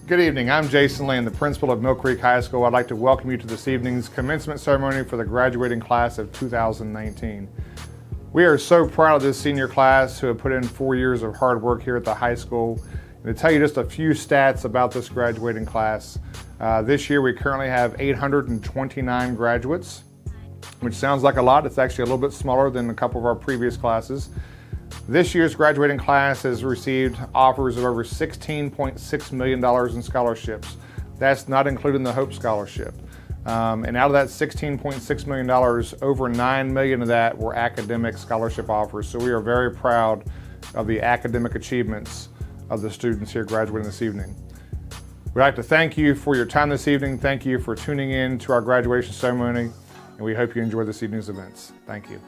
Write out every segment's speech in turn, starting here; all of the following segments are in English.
Good evening. I'm Jason Lane, the principal of Mill Creek High School. I'd like to welcome you to this evening's commencement ceremony for the graduating class of 2019. We are so proud of this senior class who have put in 4 years of hard work here at the high school. And to tell you just a few stats about this graduating class, this year we currently have 829 graduates, which sounds like a lot. It's actually a little bit smaller than a couple of our previous classes. This year's graduating class has received offers of over $16.6 million in scholarships. That's not including the Hope Scholarship. And out of that $16.6 million, over $9 million of that were academic scholarship offers. So we are very proud of the academic achievements of the students here graduating this evening. We'd like to thank you for your time this evening. Thank you for tuning in to our graduation ceremony, and we hope you enjoy this evening's events. Thank you.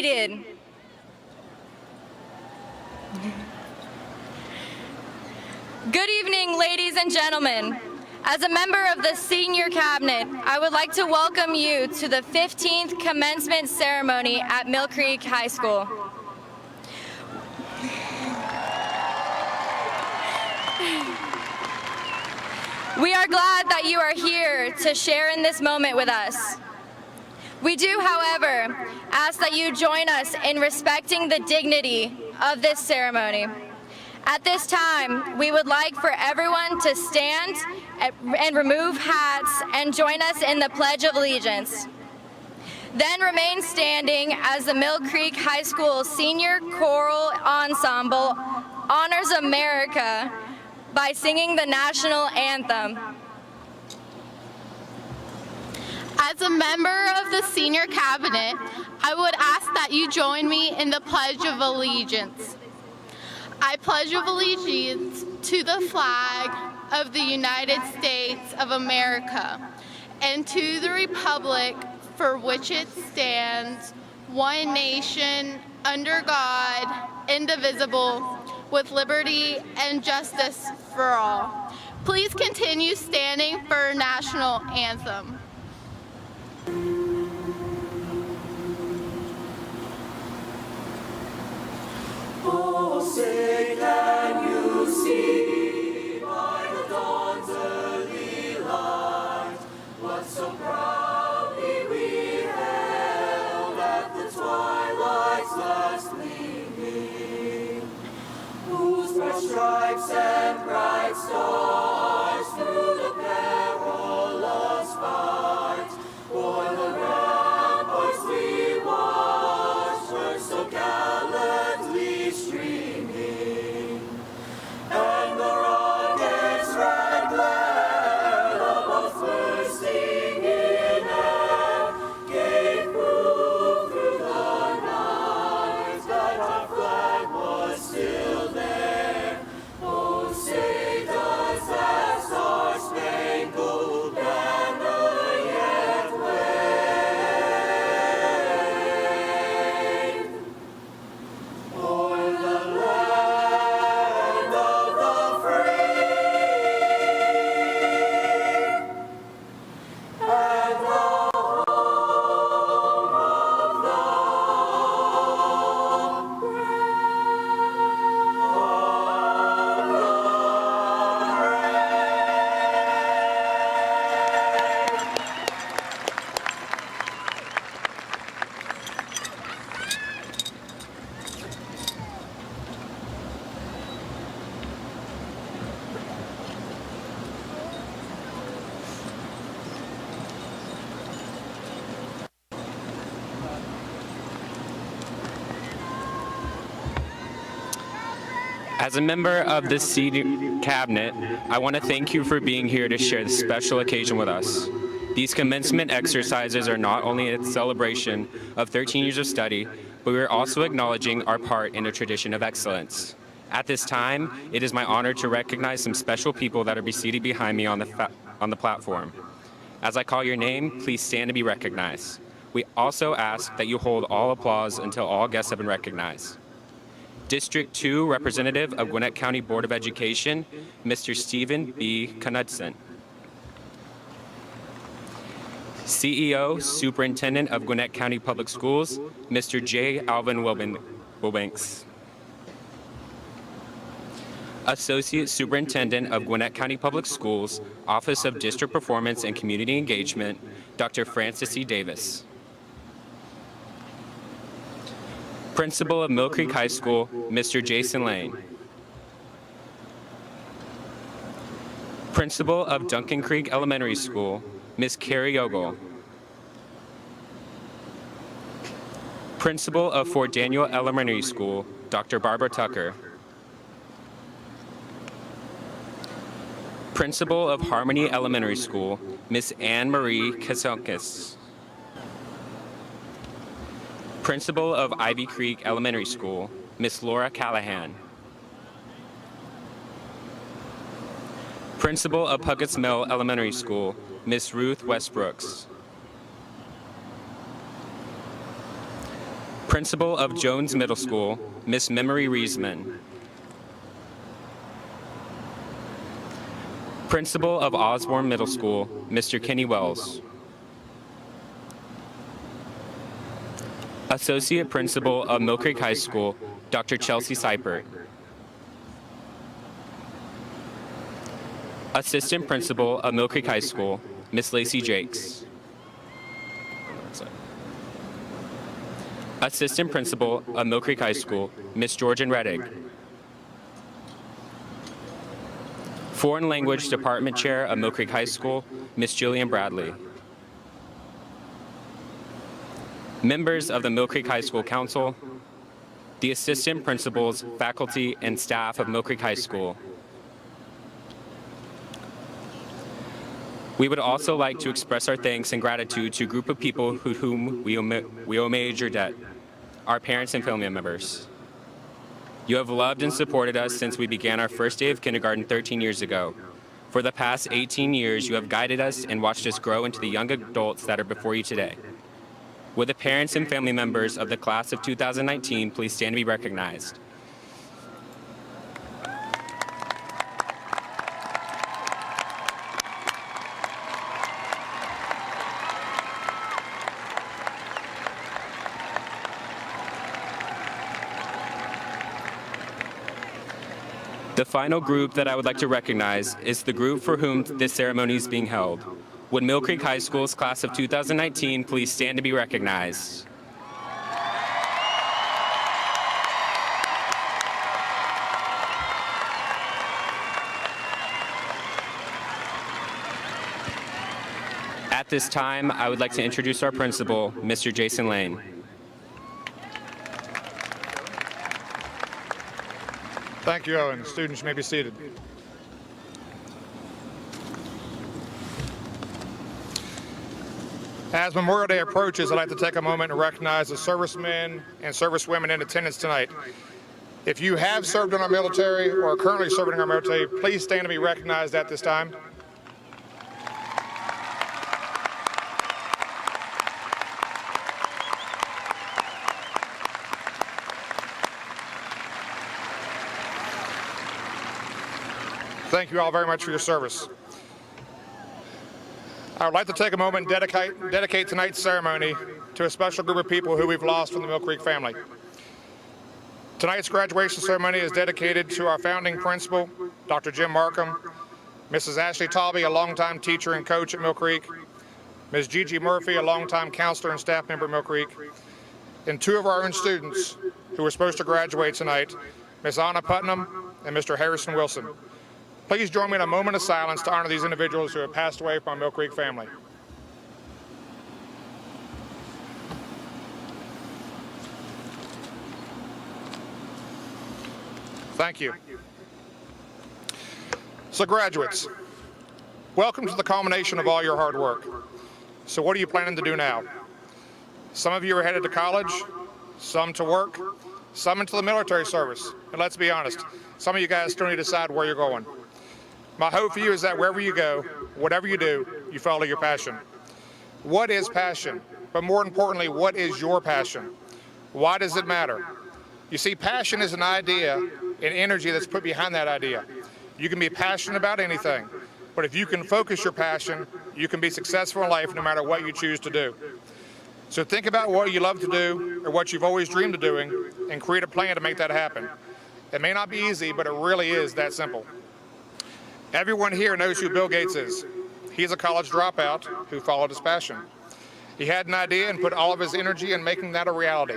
seated. Good evening, ladies and gentlemen. As a member of the Senior Cabinet, I would like to welcome you to the 15th commencement ceremony at Mill Creek High School. We are glad that you are here to share in this moment with us. We do, however, ask that you join us in respecting the dignity of this ceremony. At this time, we would like for everyone to stand and remove hats and join us in the Pledge of Allegiance. Then remain standing as the Mill Creek High School Senior Choral Ensemble honors America by singing the national anthem. As a member of the Senior Cabinet, I would ask that you join me in the Pledge of Allegiance. I pledge allegiance to the flag of the United States of America and to the republic for which it stands, one nation, under God, indivisible, with liberty and justice for all. Please continue standing for our national anthem. Oh, say can you see by the dawn's early light what so proudly we hailed at the twilight's last gleaming, whose bright stripes and bright stars through the perilous fight o'er the ramparts we watched were so gallantly streaming, and the rocket's red glare above bursting in air gave proof through the night that our flag was still there. Oh, say does that star-spangled banner yet wave o'er the land of the free and the home of the brave. As a member of the Senior Cabinet, I want to thank you for being here to share this special occasion with us. These commencement exercises are not only a celebration of 13 years of study, but we are also acknowledging our part in a tradition of excellence. At this time, it is my honor to recognize some special people that are seated behind me on the platform. As I call your name, please stand to be recognized. We also ask that you hold all applause until all guests have been recognized. District 2 Representative of Gwinnett County Board of Education, Mr. Stephen B. Knudsen. CEO, Superintendent of Gwinnett County Public Schools, Mr. J. Alvin Wilbanks. Associate Superintendent of Gwinnett County Public Schools, Office of District Performance and Community Engagement, Dr. Francis E. Davis. Principal of Mill Creek High School, Mr. Jason Lane. Principal of Duncan Creek Elementary School, Ms. Carrie Ogle. Principal of Fort Daniel Elementary School, Dr. Barbara Tucker. Principal of Harmony Elementary School, Ms. Anne Marie Kaselkis. Principal of Ivy Creek Elementary School, Ms. Laura Callahan. Principal of Puckett's Mill Elementary School, Ms. Ruth Westbrooks. Principal of Jones Middle School, Miss Memory Reisman. Principal of Osborne Middle School, Mr. Kenny Wells. Associate Principal of Mill Creek High School, Dr. Chelsea Seipert. Assistant Principal of Mill Creek High School, Miss Lacey Jakes. Assistant Principal of Mill Creek High School, Miss Georgian Reddig. Foreign Language Department Chair of Mill Creek High School, Miss Jillian Bradley. Members of the Mill Creek High School Council, the assistant principals, faculty, and staff of Mill Creek High School. We would also like to express our thanks and gratitude to a group of people who whom we owe major debt, our parents and family members. You have loved and supported us since we began our first day of kindergarten 13 years ago. For the past 18 years, you have guided us and watched us grow into the young adults that are before you today. Would the parents and family members of the class of 2019 please stand to be recognized? The final group that I would like to recognize is the group for whom this ceremony is being held. Would Mill Creek High School's class of 2019 please stand to be recognized? At this time, I would like to introduce our principal, Mr. Jason Lane. Thank you, Owen. Students, you may be seated. As Memorial Day approaches, I'd like to take a moment and recognize the servicemen and servicewomen in attendance tonight. If you have served in our military or are currently serving in our military, please stand to be recognized at this time. Thank you all very much for your service. I would like to take a moment and dedicate tonight's ceremony to a special group of people who we've lost from the Mill Creek family. Tonight's graduation ceremony is dedicated to our founding principal, Dr. Jim Markham, Mrs. Ashley Talby, a longtime teacher and coach at Mill Creek, Ms. Gigi Murphy, a longtime counselor and staff member at Mill Creek, and two of our own students who were supposed to graduate tonight, Ms. Anna Putnam and Mr. Harrison Wilson. Please join me in a moment of silence to honor these individuals who have passed away from our Mill Creek family. Thank you. So graduates, welcome to the culmination of all your hard work. So what are you planning to do now? Some of you are headed to college, some to work, some into the military service. And let's be honest, some of you guys still need to decide where you're going. My hope for you is that wherever you go, whatever you do, you follow your passion. What is passion? But more importantly, what is your passion? Why does it matter? You see, passion is an idea and energy that's put behind that idea. You can be passionate about anything, but if you can focus your passion, you can be successful in life no matter what you choose to do. So think about what you love to do or what you've always dreamed of doing and create a plan to make that happen. It may not be easy, but it really is that simple. Everyone here knows who Bill Gates is. He's a college dropout who followed his passion. He had an idea and put all of his energy in making that a reality.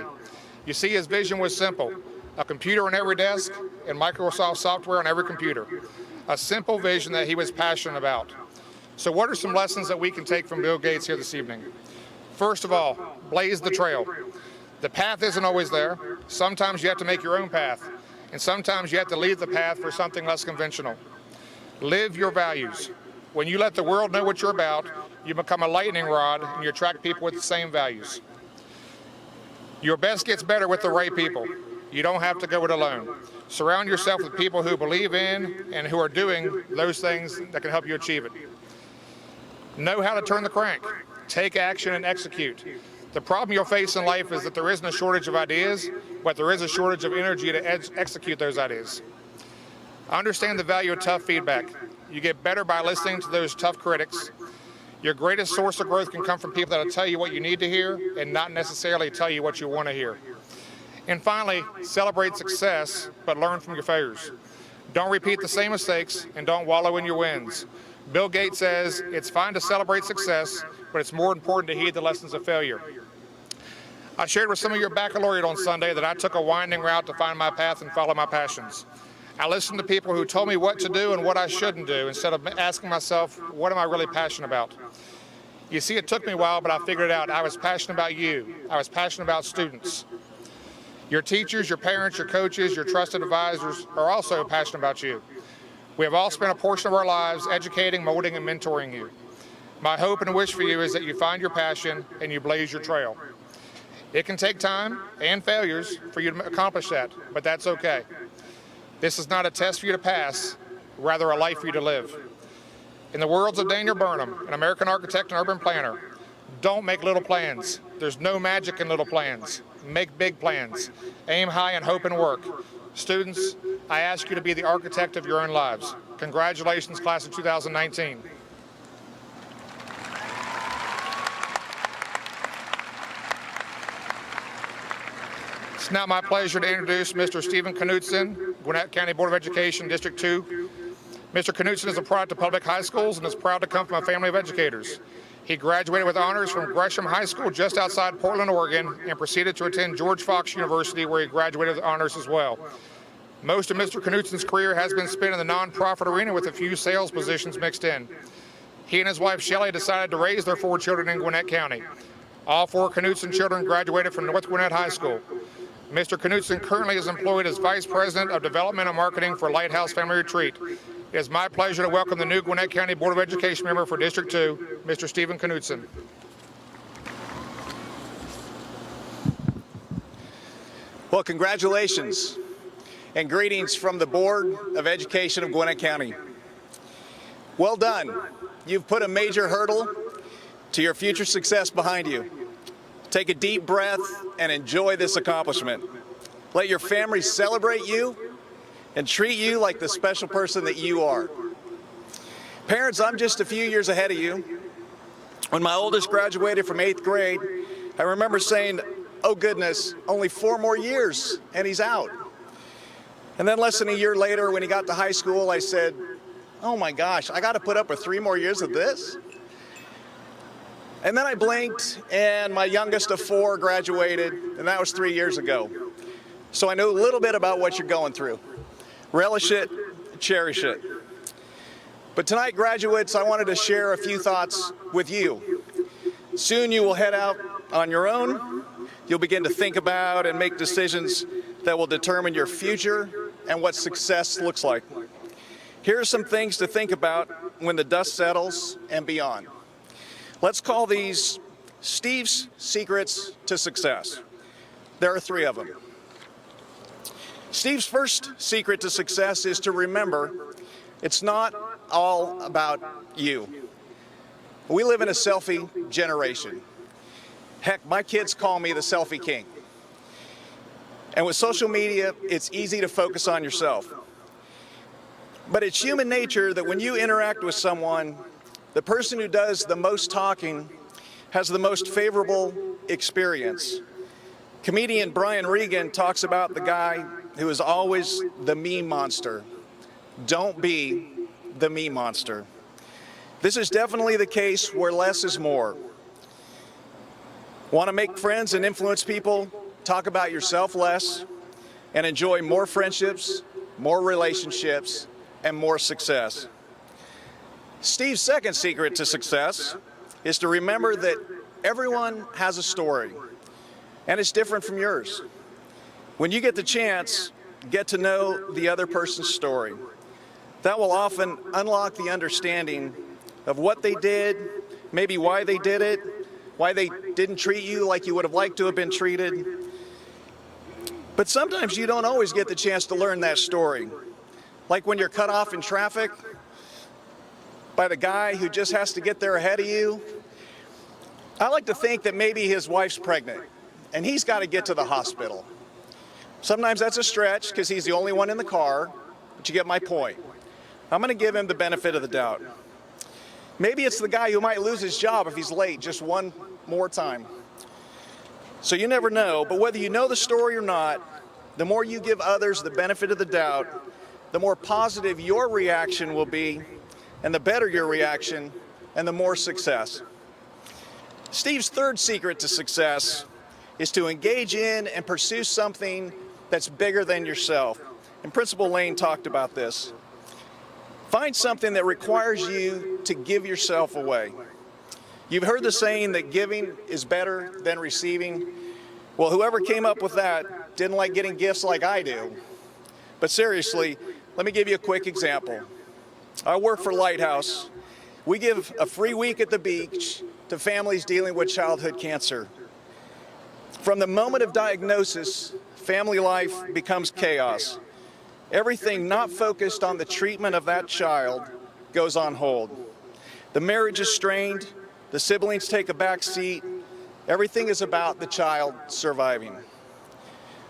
You see, his vision was simple: a computer on every desk and Microsoft software on every computer. A simple vision that he was passionate about. So what are some lessons that we can take from Bill Gates here this evening? First of all, blaze the trail. The path isn't always there. Sometimes you have to make your own path, and sometimes you have to leave the path for something less conventional. Live your values. When you let the world know what you're about, you become a lightning rod and you attract people with the same values. Your best gets better with the right people. You don't have to go it alone. Surround yourself with people who believe in and who are doing those things that can help you achieve it. Know how to turn the crank. Take action and execute. The problem you'll face in life is that there isn't a shortage of ideas, but there is a shortage of energy to execute those ideas. I understand the value of tough feedback. You get better by listening to those tough critics. Your greatest source of growth can come from people that will tell you what you need to hear and not necessarily tell you what you want to hear. And finally, celebrate success, but learn from your failures. Don't repeat the same mistakes and don't wallow in your wins. Bill Gates says it's fine to celebrate success, but it's more important to heed the lessons of failure. I shared with some of your baccalaureate on Sunday that I took a winding route to find my path and follow my passions. I listened to people who told me what to do and what I shouldn't do instead of asking myself, what am I really passionate about? You see, it took me a while, but I figured it out. I was passionate about you. I was passionate about students. Your teachers, your parents, your coaches, your trusted advisors are also passionate about you. We have all spent a portion of our lives educating, molding, and mentoring you. My hope and wish for you is that you find your passion and you blaze your trail. It can take time and failures for you to accomplish that, but that's okay. This is not a test for you to pass, rather a life for you to live. In the words of Daniel Burnham, an American architect and urban planner, don't make little plans. There's no magic in little plans. Make big plans. Aim high and hope and work. Students, I ask you to be the architect of your own lives. Congratulations, class of 2019. It's now my pleasure to introduce Mr. Stephen Knutson, Gwinnett County Board of Education, District 2. Mr. Knutson is a product of public high schools and is proud to come from a family of educators. He graduated with honors from Gresham High School just outside Portland, Oregon, and proceeded to attend George Fox University, where he graduated with honors as well. Most of Mr. Knutson's career has been spent in the nonprofit arena with a few sales positions mixed in. He and his wife Shelley decided to raise their 4 children in Gwinnett County. All 4 Knutson children graduated from North Gwinnett High School. Mr. Knutson currently is employed as Vice President of Development and Marketing for Lighthouse Family Retreat. It is my pleasure to welcome the new Gwinnett County Board of Education member for District 2, Mr. Stephen Knutson. Well, congratulations and greetings from the Board of Education of Gwinnett County. Well done. You've put a major hurdle to your future success behind you. Take a deep breath and enjoy this accomplishment. Let your family celebrate you and treat you like the special person that you are. Parents, I'm just a few years ahead of you. When my oldest graduated from 8th grade, I remember saying, oh goodness, only 4 more years and he's out. And then less than a year later, when he got to high school, I said, oh my gosh, I got to put up with 3 more years of this? And then I blinked, and my youngest of 4 graduated, and that was 3 years ago. So I know a little bit about what you're going through. Relish it, cherish it. But tonight, graduates, I wanted to share a few thoughts with you. Soon you will head out on your own. You'll begin to think about and make decisions that will determine your future and what success looks like. Here are some things to think about when the dust settles and beyond. Let's call these Steve's secrets to success. There are 3 of them. Steve's first secret to success is to remember it's not all about you. We live in a selfie generation. Heck, my kids call me the selfie king. And with social media, it's easy to focus on yourself. But it's human nature that when you interact with someone, the person who does the most talking has the most favorable experience. Comedian Brian Regan talks about the guy who is always the meme monster. Don't be the meme monster. This is definitely the case where less is more. Want to make friends and influence people? Talk about yourself less and enjoy more friendships, more relationships, and more success. Steve's second secret to success is to remember that everyone has a story, and it's different from yours. When you get the chance, get to know the other person's story. That will often unlock the understanding of what they did, maybe why they did it, why they didn't treat you like you would have liked to have been treated. But sometimes you don't always get the chance to learn that story. Like when you're cut off in traffic by the guy who just has to get there ahead of you. I like to think that maybe his wife's pregnant and he's got to get to the hospital. Sometimes that's a stretch because he's the only one in the car, but you get my point. I'm going to give him the benefit of the doubt. Maybe it's the guy who might lose his job if he's late just one more time. So you never know, but whether you know the story or not, the more you give others the benefit of the doubt, the more positive your reaction will be, and the better your reaction, and the more success. Steve's third secret to success is to engage in and pursue something that's bigger than yourself. And Principal Lane talked about this. Find something that requires you to give yourself away. You've heard the saying that giving is better than receiving. Well, whoever came up with that didn't like getting gifts like I do. But seriously, let me give you a quick example. I work for Lighthouse. We give a free week at the beach to families dealing with childhood cancer. From the moment of diagnosis, family life becomes chaos. Everything not focused on the treatment of that child goes on hold. The marriage is strained, the siblings take a back seat, everything is about the child surviving.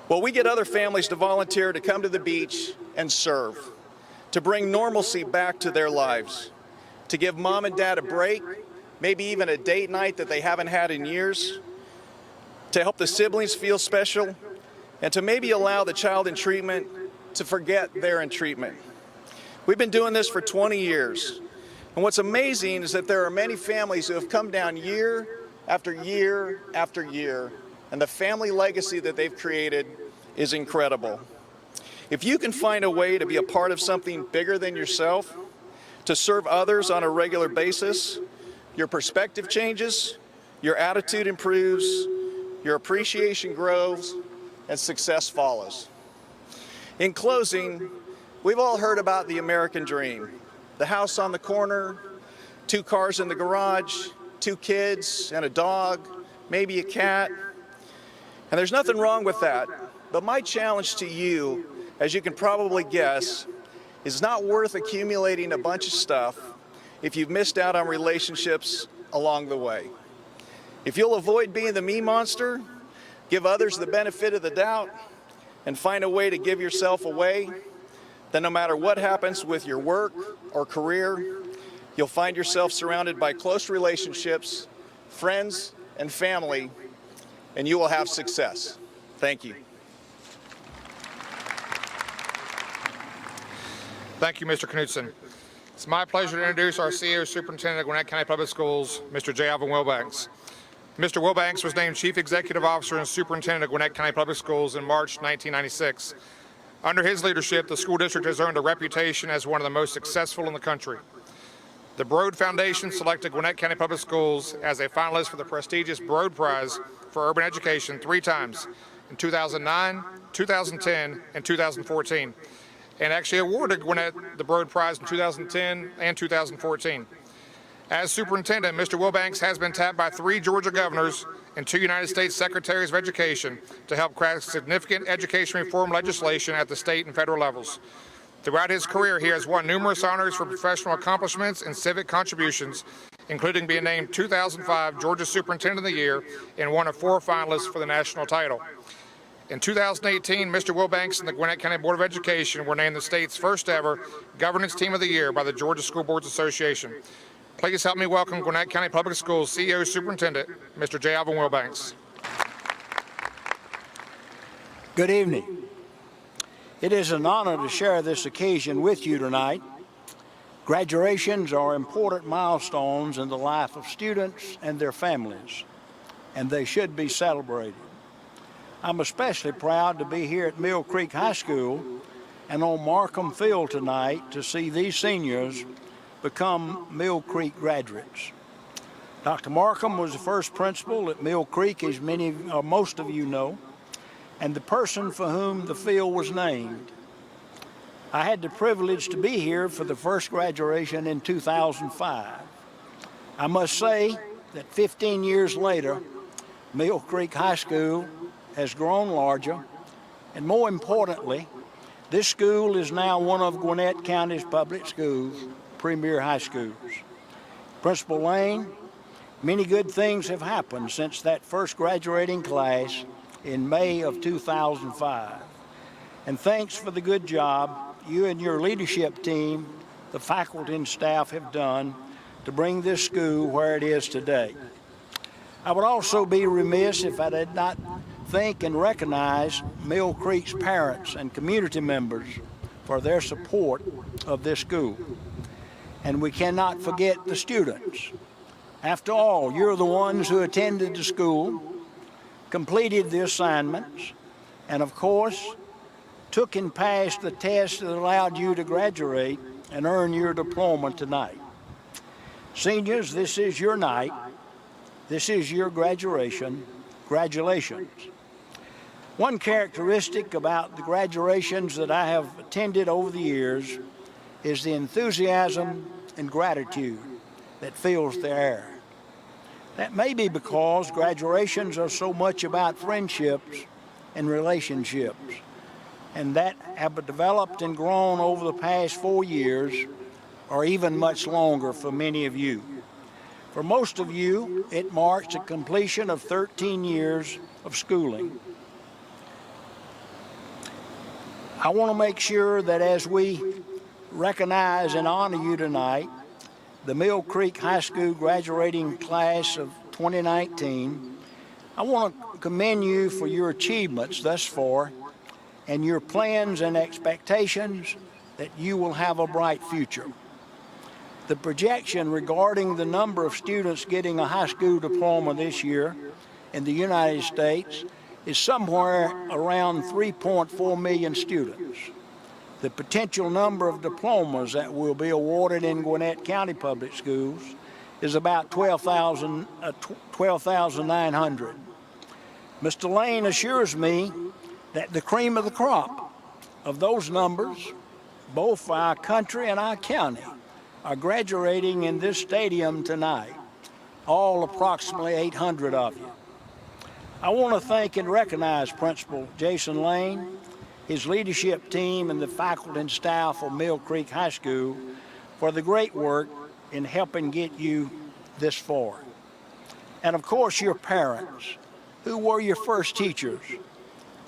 Well, we get other families to volunteer to come to the beach and serve, to bring normalcy back to their lives, to give mom and dad a break, maybe even a date night that they haven't had in years, to help the siblings feel special, and to maybe allow the child in treatment to forget they're in treatment. We've been doing this for 20 years. And what's amazing is that there are many families who have come down year after year after year, and the family legacy that they've created is incredible. If you can find a way to be a part of something bigger than yourself, to serve others on a regular basis, your perspective changes, your attitude improves, your appreciation grows, and success follows. In closing, we've all heard about the American dream. The house on the corner, 2 cars in the garage, 2 kids and a dog, maybe a cat. And there's nothing wrong with that. But my challenge to you, as you can probably guess, is not worth accumulating a bunch of stuff if you've missed out on relationships along the way. If you'll avoid being the me monster, give others the benefit of the doubt, and find a way to give yourself away, then no matter what happens with your work or career, you'll find yourself surrounded by close relationships, friends, and family, and you will have success. Thank you. Thank you, Mr. Knudsen. It's my pleasure to introduce our CEO Superintendent of Gwinnett County Public Schools, Mr. J. Alvin Wilbanks. Mr. Wilbanks was named Chief Executive Officer and Superintendent of Gwinnett County Public Schools in March 1996. Under his leadership, the school district has earned a reputation as one of the most successful in the country. The Broad Foundation selected Gwinnett County Public Schools as a finalist for the prestigious Broad Prize for Urban Education 3 times, in 2009, 2010, and 2014, and actually awarded Gwinnett the Broad Prize in 2010 and 2014. As superintendent, Mr. Wilbanks has been tapped by 3 Georgia governors and 2 United States Secretaries of Education to help craft significant education reform legislation at the state and federal levels. Throughout his career, he has won numerous honors for professional accomplishments and civic contributions, including being named 2005 Georgia Superintendent of the Year and one of 4 finalists for the national title. In 2018, Mr. Wilbanks and the Gwinnett County Board of Education were named the state's first ever Governance Team of the Year by the Georgia School Boards Association. Please help me welcome Gwinnett County Public Schools CEO Superintendent, Mr. J. Alvin Wilbanks. Good evening. It is an honor to share this occasion with you tonight. Graduations are important milestones in the life of students and their families, and they should be celebrated. I'm especially proud to be here at Mill Creek High School and on Markham Field tonight to see these seniors become Mill Creek graduates. Dr. Markham was the first principal at Mill Creek, as most of you know, and the person for whom the field was named. I had the privilege to be here for the first graduation in 2005. I must say that 15 years later, Mill Creek High School has grown larger, and more importantly, this school is now one of Gwinnett County's public schools' premier high schools. Principal Lane, Many good things have happened since that first graduating class in May of 2005. And thanks for the good job you and your leadership team, the faculty and staff have done to bring this school where it is today. I would also be remiss if I did not thank and recognize Mill Creek's parents and community members for their support of this school. And we cannot forget the students. After all, you're the ones who attended the school, completed the assignments, and of course, took and passed the test that allowed you to graduate and earn your diploma tonight. Seniors, this is your night. This is your graduation. Congratulations. One characteristic about the graduations that I have attended over the years is the enthusiasm and gratitude that fills the air. That may be because graduations are so much about friendships and relationships, and that have developed and grown over the past 4 years, or even much longer for many of you. For most of you, it marks the completion of 13 years of schooling. I want to make sure that as we recognize and honor you tonight, the Mill Creek High School graduating class of 2019, I want to commend you for your achievements thus far and your plans and expectations that you will have a bright future. The projection regarding the number of students getting a high school diploma this year in the United States is somewhere around 3.4 million students. The potential number of diplomas that will be awarded in Gwinnett County Public Schools is about 12,900. Mr. Lane assures me that the cream of the crop of those numbers, both for our country and our county, are graduating in this stadium tonight, all approximately 800 of you. I want to thank and recognize Principal Jason Lane, his leadership team, and the faculty and staff of Mill Creek High School for the great work in helping get you this far. And of course, your parents, who were your first teachers,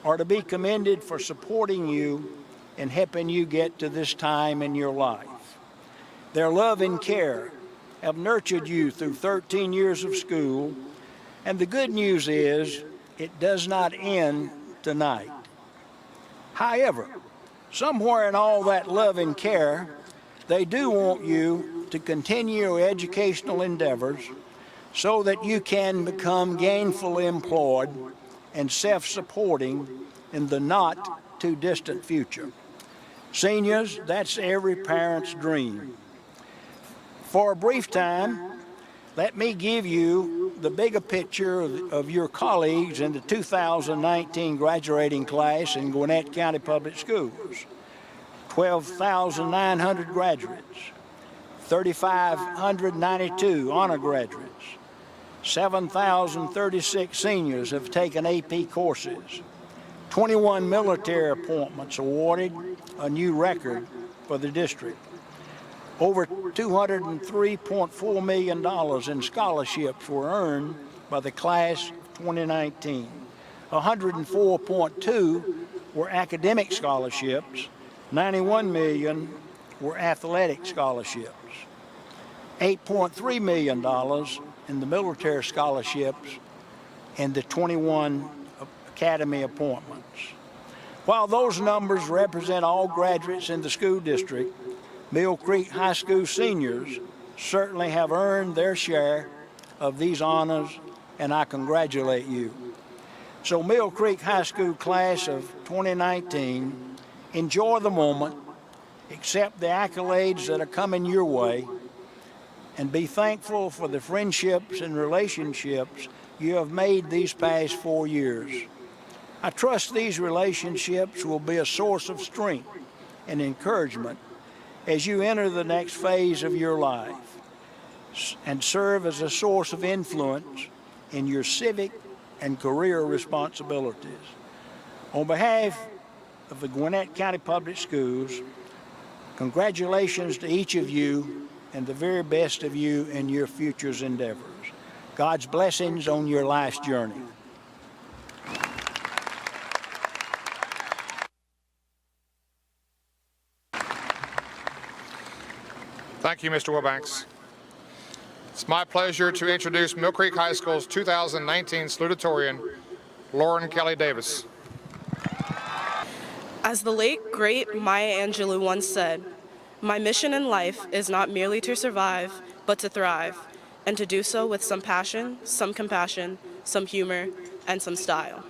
are to be commended for supporting you and helping you get to this time in your life. Their love and care have nurtured you through 13 years of school, and the good news is it does not end tonight. However, somewhere in all that love and care, they do want you to continue your educational endeavors so that you can become gainfully employed and self-supporting in the not too distant future. Seniors, that's every parent's dream. For a brief time, let me give you the bigger picture of your colleagues in the 2019 graduating class in Gwinnett County Public Schools. 12,900 graduates, 3,592 honor graduates, 7,036 seniors have taken AP courses, 21 military appointments awarded, a new record for the district. Over $203.4 million in scholarships were earned by the class of 2019. 104.2 were academic scholarships, 91 million were athletic scholarships, $8.3 million in the military scholarships, and the 21 academy appointments. While those numbers represent all graduates in the school district, Mill Creek High School seniors certainly have earned their share of these honors, and I congratulate you. So Mill Creek High School class of 2019, enjoy the moment, accept the accolades that are coming your way, and be thankful for the friendships and relationships you have made these past 4 years. I trust these relationships will be a source of strength and encouragement as you enter the next phase of your life and serve as a source of influence in your civic and career responsibilities. On behalf of the Gwinnett County Public Schools, congratulations to each of you and the very best of you in your future's endeavors. God's blessings on your life's journey. Thank you, Mr. Wilbanks. It's my pleasure to introduce Mill Creek High School's 2019 salutatorian, Lauren Kelly Davis. As the late, great Maya Angelou once said, "My mission in life is not merely to survive, but to thrive, and to do so with some passion, some compassion, some humor, and some style."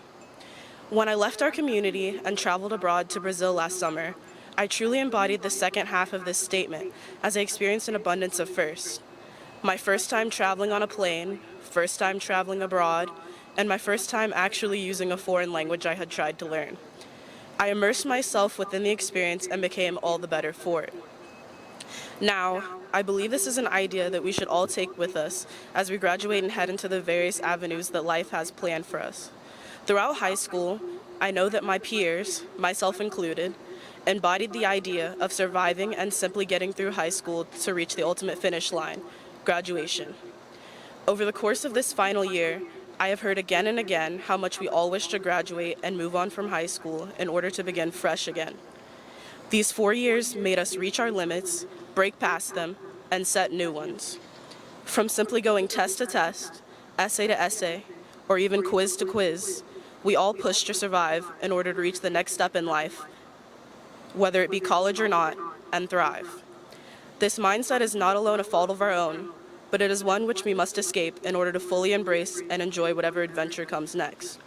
When I left our community and traveled abroad to Brazil last summer, I truly embodied the second half of this statement as I experienced an abundance of firsts. My first time traveling on a plane, first time traveling abroad, and my first time actually using a foreign language I had tried to learn. I immersed myself within the experience and became all the better for it. Now, I believe this is an idea that we should all take with us as we graduate and head into the various avenues that life has planned for us. Throughout high school, I know that my peers, myself included, embodied the idea of surviving and simply getting through high school to reach the ultimate finish line, graduation. Over the course of this final year, I have heard again and again how much we all wish to graduate and move on from high school in order to begin fresh again. These 4 years made us reach our limits, break past them, and set new ones. From simply going test to test, essay to essay, or even quiz to quiz, we all pushed to survive in order to reach the next step in life, whether it be college or not, and thrive. This mindset is not alone a fault of our own, but it is one which we must escape in order to fully embrace and enjoy whatever adventure comes next.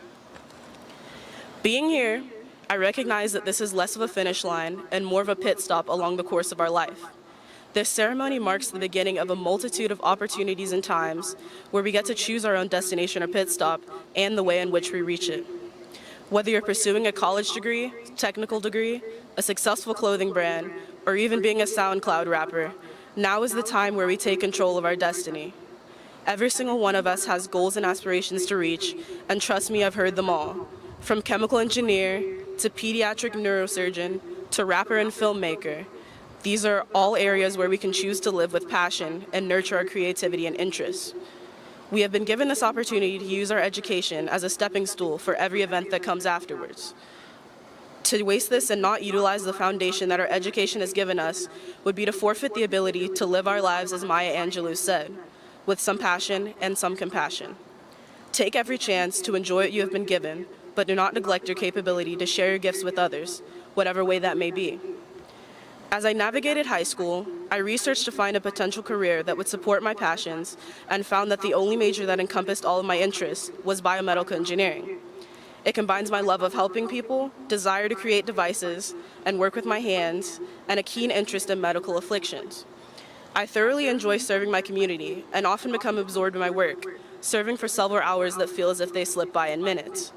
Being here, I recognize that this is less of a finish line and more of a pit stop along the course of our life. This ceremony marks the beginning of a multitude of opportunities and times where we get to choose our own destination or pit stop and the way in which we reach it. Whether you're pursuing a college degree, technical degree, a successful clothing brand, or even being a SoundCloud rapper, now is the time where we take control of our destiny. Every single one of us has goals and aspirations to reach, and trust me, I've heard them all. From chemical engineer, to pediatric neurosurgeon, to rapper and filmmaker. These are all areas where we can choose to live with passion and nurture our creativity and interests. We have been given this opportunity to use our education as a stepping stool for every event that comes afterwards. To waste this and not utilize the foundation that our education has given us would be to forfeit the ability to live our lives as Maya Angelou said, with some passion and some compassion. Take every chance to enjoy what you have been given, but do not neglect your capability to share your gifts with others, whatever way that may be. As I navigated high school, I researched to find a potential career that would support my passions and found that the only major that encompassed all of my interests was biomedical engineering. It combines my love of helping people, desire to create devices, and work with my hands, and a keen interest in medical afflictions. I thoroughly enjoy serving my community and often become absorbed in my work, serving for several hours that feel as if they slip by in minutes.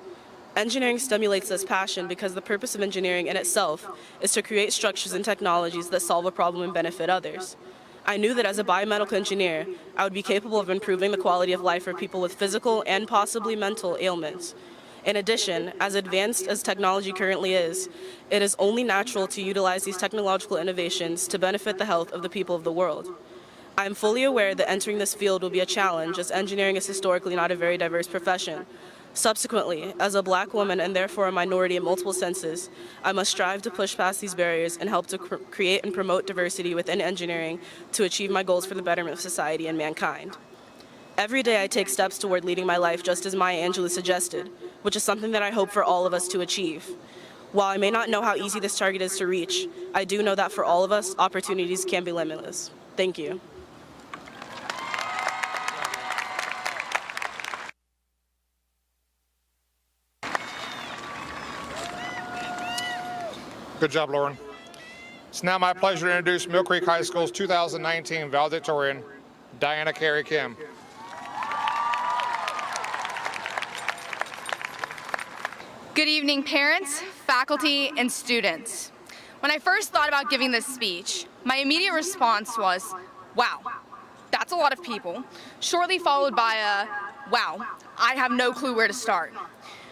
Engineering stimulates this passion because the purpose of engineering in itself is to create structures and technologies that solve a problem and benefit others. I knew that as a biomedical engineer, I would be capable of improving the quality of life for people with physical and possibly mental ailments. In addition, as advanced as technology currently is, it is only natural to utilize these technological innovations to benefit the health of the people of the world. I am fully aware that entering this field will be a challenge, as engineering is historically not a very diverse profession. Subsequently, as a Black woman and therefore a minority in multiple senses, I must strive to push past these barriers and help to create and promote diversity within engineering to achieve my goals for the betterment of society and mankind. Every day I take steps toward leading my life just as Maya Angelou suggested, which is something that I hope for all of us to achieve. While I may not know how easy this target is to reach, I do know that for all of us, opportunities can be limitless. Thank you. Good job, Lauren. It's now my pleasure to introduce Mill Creek High School's 2019 valedictorian, Diana Carey Kim. Good evening, parents, faculty, and students. When I first thought about giving this speech, my immediate response was, wow, that's a lot of people, shortly followed by a, wow, I have no clue where to start.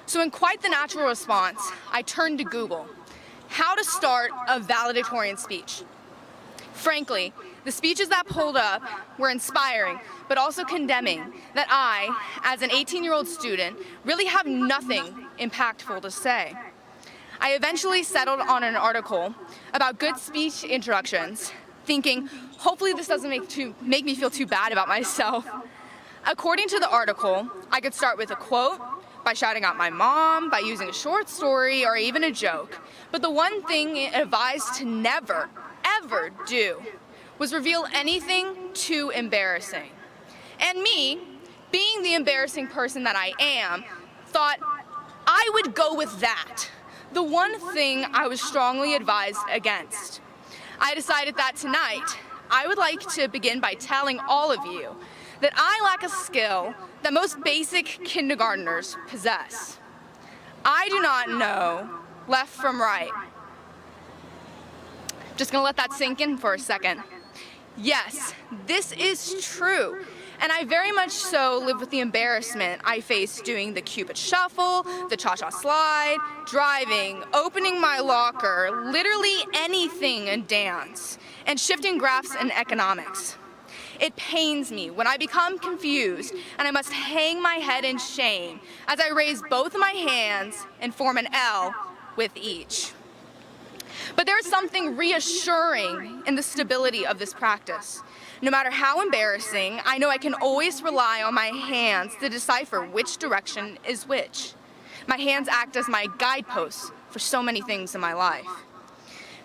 So in quite the natural response, I turned to Google. How to start a valedictorian speech. Frankly, the speeches that pulled up were inspiring, but also condemning that I, as an 18-year-old student, really have nothing impactful to say. I eventually settled on an article about good speech introductions, thinking, hopefully this doesn't make me feel too bad about myself. According to the article, I could start with a quote, by shouting out my mom, by using a short story, or even a joke. But the one thing it advised to never, ever do was reveal anything too embarrassing. And me, being the embarrassing person that I am, thought I would go with that, the one thing I was strongly advised against. I decided that tonight, I would like to begin by telling all of you that I lack a skill that most basic kindergartners possess. I do not know left from right. Just gonna let that sink in for a second. Yes, this is true, and I very much so live with the embarrassment I face doing the Cupid Shuffle, the Cha-Cha Slide, driving, opening my locker, literally anything in dance, and shifting graphs in economics. It pains me when I become confused and I must hang my head in shame as I raise both my hands and form an L with each. But there is something reassuring in the stability of this practice. No matter how embarrassing, I know I can always rely on my hands to decipher which direction is which. My hands act as my guideposts for so many things in my life.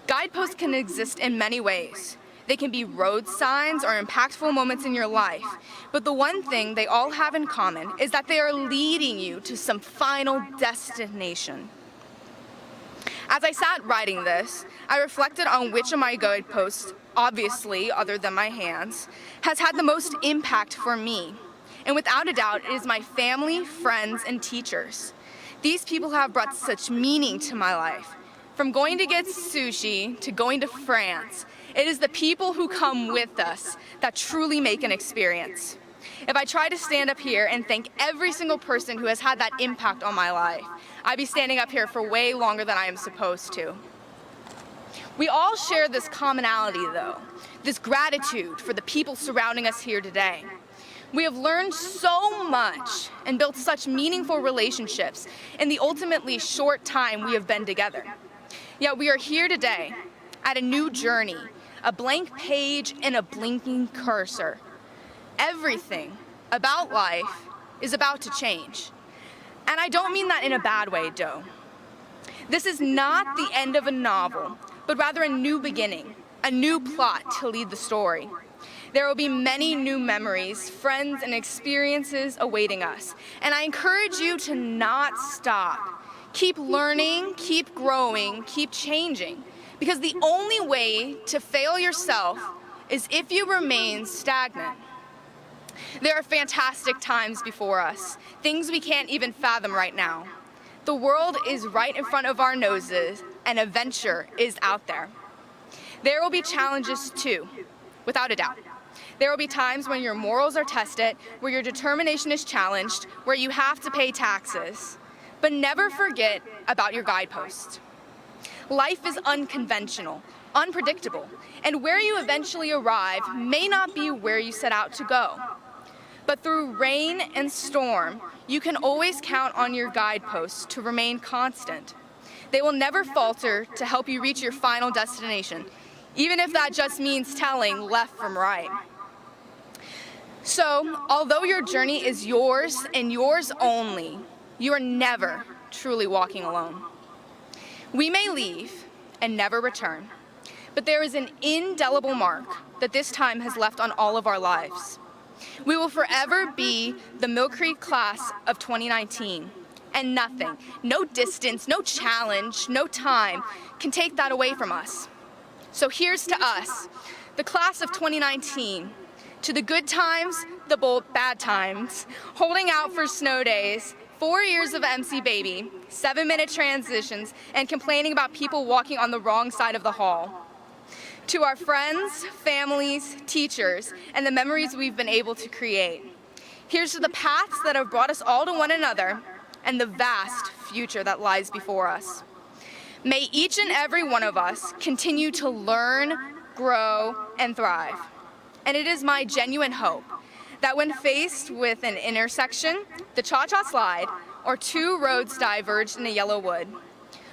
Guideposts can exist in many ways. They can be road signs or impactful moments in your life, but the one thing they all have in common is that they are leading you to some final destination. As I sat writing this, I reflected on which of my guideposts, obviously other than my hands, has had the most impact for me. And without a doubt, it is my family, friends, and teachers. These people have brought such meaning to my life. From going to get sushi to going to France, it is the people who come with us that truly make an experience. If I try to stand up here and thank every single person who has had that impact on my life, I'd be standing up here for way longer than I am supposed to. We all share this commonality though, this gratitude for the people surrounding us here today. We have learned so much and built such meaningful relationships in the ultimately short time we have been together. Yet we are here today at a new journey, a blank page and a blinking cursor. Everything about life is about to change. And I don't mean that in a bad way, Doe. This is not the end of a novel, but rather a new beginning, a new plot to lead the story. There will be many new memories, friends, and experiences awaiting us. And I encourage you to not stop. Keep learning, keep growing, keep changing. Because the only way to fail yourself is if you remain stagnant. There are fantastic times before us, things we can't even fathom right now. The world is right in front of our noses, and adventure is out there. There will be challenges too, without a doubt. There will be times when your morals are tested, where your determination is challenged, where you have to pay taxes. But never forget about your guideposts. Life is unconventional, unpredictable, and where you eventually arrive may not be where you set out to go. But through rain and storm, you can always count on your guideposts to remain constant. They will never falter to help you reach your final destination, even if that just means telling left from right. So, although your journey is yours and yours only, you are never truly walking alone. We may leave and never return, but there is an indelible mark that this time has left on all of our lives. We will forever be the Mill Creek class of 2019, and nothing, no distance, no challenge, no time can take that away from us. So here's to us, the class of 2019, to the good times, the bad times, holding out for snow days, 4 years of MC Baby, 7-minute transitions, and complaining about people walking on the wrong side of the hall. To our friends, families, teachers, and the memories we've been able to create. Here's to the paths that have brought us all to one another and the vast future that lies before us. May each and every one of us continue to learn, grow, and thrive. And it is my genuine hope that when faced with an intersection, the cha-cha slide, or two roads diverged in a yellow wood,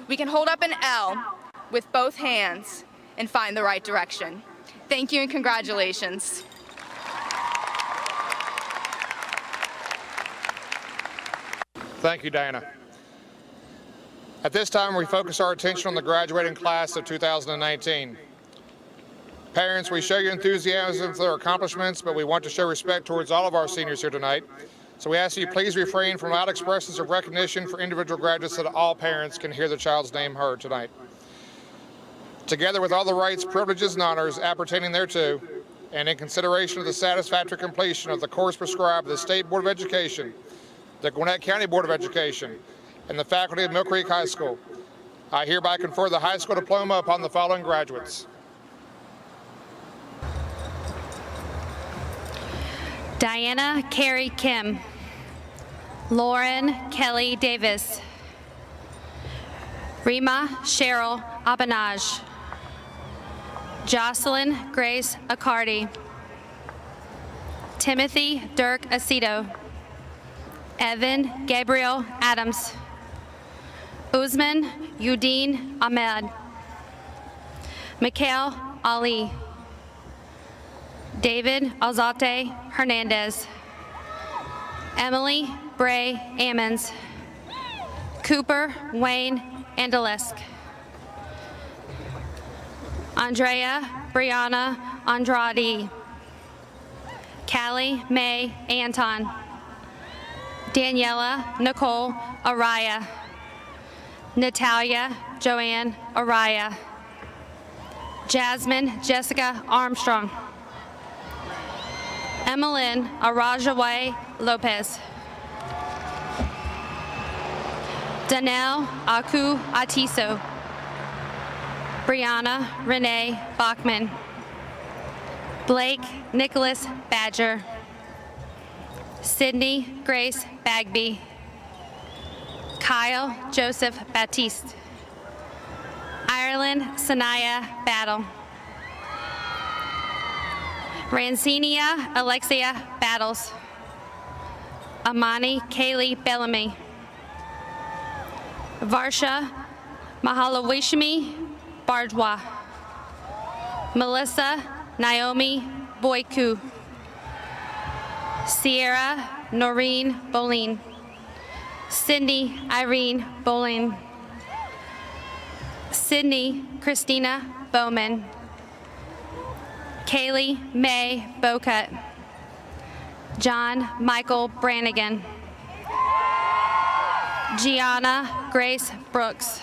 we can hold up an L with both hands and find the right direction. Thank you and congratulations. Thank you, Diana. At this time, we focus our attention on the graduating class of 2019. Parents, we show your enthusiasm for their accomplishments, but we want to show respect towards all of our seniors here tonight. So we ask that you please refrain from loud expressions of recognition for individual graduates so that all parents can hear the child's name heard tonight. Together with all the rights, privileges, and honors appertaining thereto, and in consideration of the satisfactory completion of the course prescribed by the State Board of Education, the Gwinnett County Board of Education, and the faculty of Mill Creek High School, I hereby confer the high school diploma upon the following graduates. Diana Carey Kim, Lauren Kelly Davis, Rima Cheryl Abanaj, Jocelyn Grace Accardi, Timothy Dirk Aceto, Evan Gabriel Adams, Uzman Udin Ahmed, Mikhail Ali, David Alzate Hernandez, Emily Bray Ammons, Cooper Wayne Andalesk, Andrea Brianna Andrade, Callie May Anton, Daniela Nicole Araya, Natalia Joanne Araya, Jasmine Jessica Armstrong, Emmeline Arajaway Lopez, Danelle Aku Atiso, Brianna Renee Bachman, Blake Nicholas Badger, Sydney Grace Bagby, Kyle Joseph Baptiste, Ireland Sanaya Battle, Rancinia Alexia Battles, Amani Kaylee Bellamy, Varsha Mahalawishmi Bardwa, Melissa Naomi Boyku, Sierra Noreen Bolin, Sydney Irene Bolin, Sydney Christina Bowman, Kaylee May Bocut, John Michael Brannigan, Gianna Grace Brooks,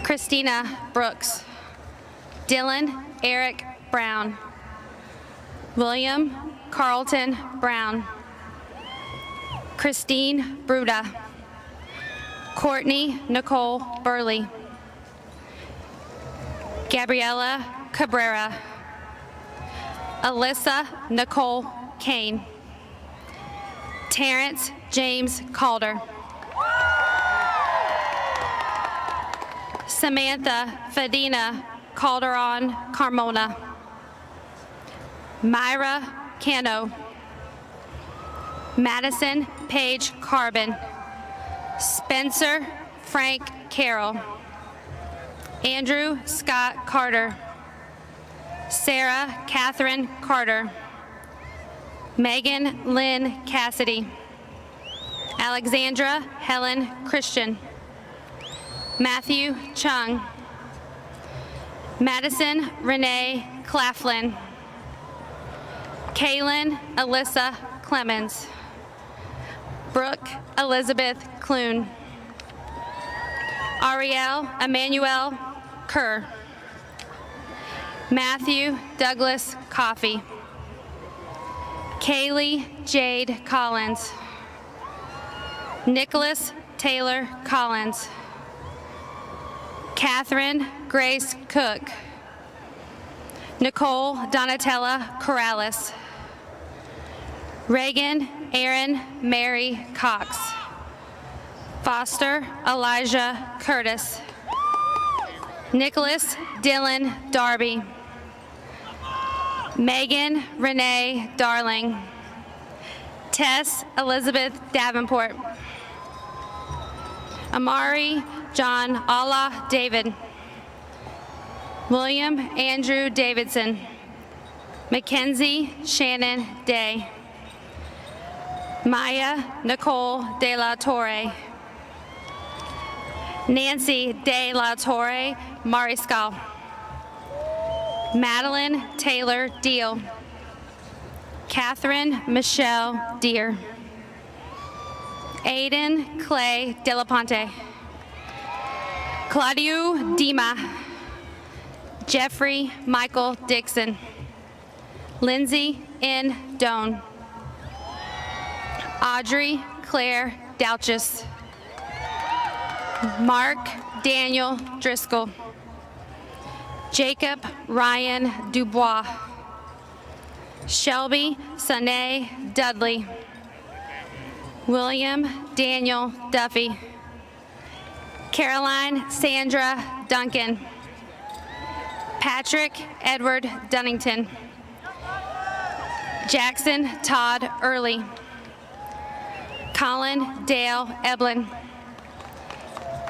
Christina Brooks, Dylan Eric Brown, William Carlton Brown, Christine Bruda, Courtney Nicole Burley, Gabriela Cabrera, Alyssa Nicole Kane, Terrence James Calder, Samantha Fadina Calderon Carmona, Myra Cano, Madison Paige Carbon, Spencer Frank Carroll, Andrew Scott Carter, Sarah Catherine Carter, Megan Lynn Cassidy, Alexandra Helen Christian, Matthew Chung, Madison Renee Claflin, Kaylin Alyssa Clemens, Brooke Elizabeth Clune, Ariel Emmanuel Kerr, Matthew Douglas Coffey, Kaylee Jade Collins, Nicholas Taylor Collins, Catherine Grace Cook, Nicole Donatella Corrales, Reagan Aaron Mary Cox, Foster Elijah Curtis, Nicholas Dylan Darby, Megan Renee Darling. Tess Elizabeth Davenport. Amari John Allah David. William Andrew Davidson. Mackenzie Shannon Day. Maya Nicole De La Torre. Nancy De La Torre Mariscal. Madeline Taylor Deal. Catherine Michelle Deer. Aiden Clay De La Ponte. Claudio Dima. Jeffrey Michael Dixon. Lindsay N. Doan. Audrey Claire Douches. Mark Daniel Driscoll. Jacob Ryan Dubois. Shelby Sanae Dudley. William Daniel Duffy. Caroline Sandra Duncan. Patrick Edward Dunnington. Jackson Todd Early. Colin Dale Eblin.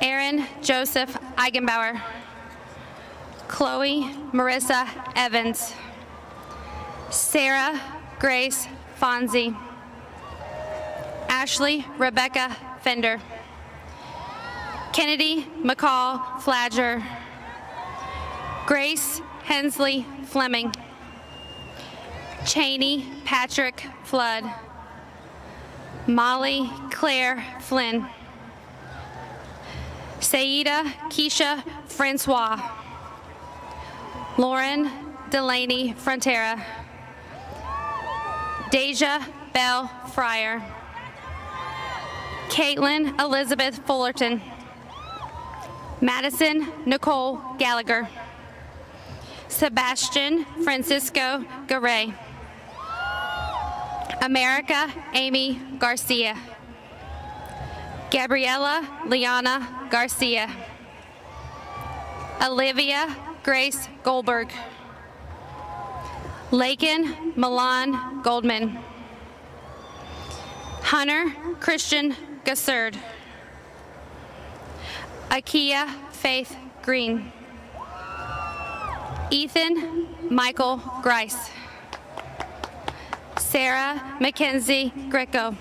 Aaron Joseph Eigenbauer. Chloe Marissa Evans. Sarah Grace Fonzie. Ashley Rebecca Fender. Kennedy McCall Flagger. Grace Hensley Fleming. Cheney Patrick Flood. Molly Claire Flynn. Saida Keisha Francois. Lauren Delaney Frontera. Deja Bell Fryer. Caitlin Elizabeth Fullerton. Madison Nicole Gallagher. Sebastian Francisco Garay. America Amy Garcia. Gabriela Liana Garcia. Olivia Grace Goldberg. Lakin Milan Goldman. Hunter Christian Gasserd. Akia Faith Green. Ethan Michael Grice. Sarah Mackenzie Greco.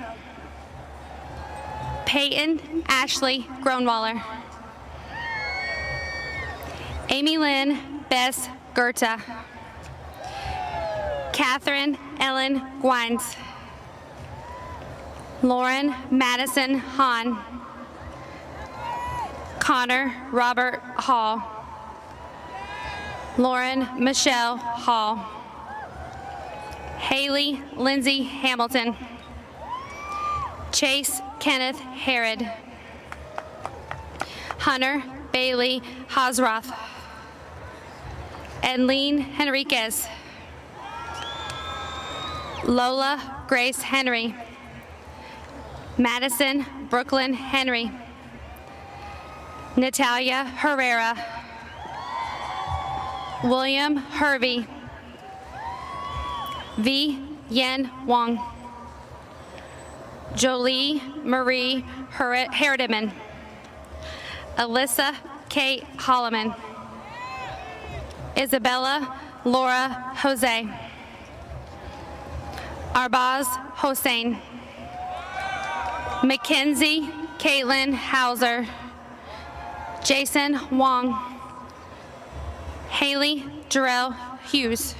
Peyton Ashley Groenwaller. Amy Lynn Bess Gerta. Catherine Ellen Gwines. Lauren Madison Hahn. Connor Robert Hall. Lauren Michelle Hall. Haley Lindsay Hamilton. Chase Kenneth Herod. Hunter Bailey Hasroth. Edleen Henriquez. Lola Grace Henry. Madison Brooklyn Henry. Natalia Herrera. William Hervey. V. Yen Wong. Jolie Marie Herdeman. Alyssa Kate Holloman. Isabella Laura Jose. Arbaz Hossein. Mackenzie Caitlin Hauser. Jason Wong. Haley Jarrell Hughes.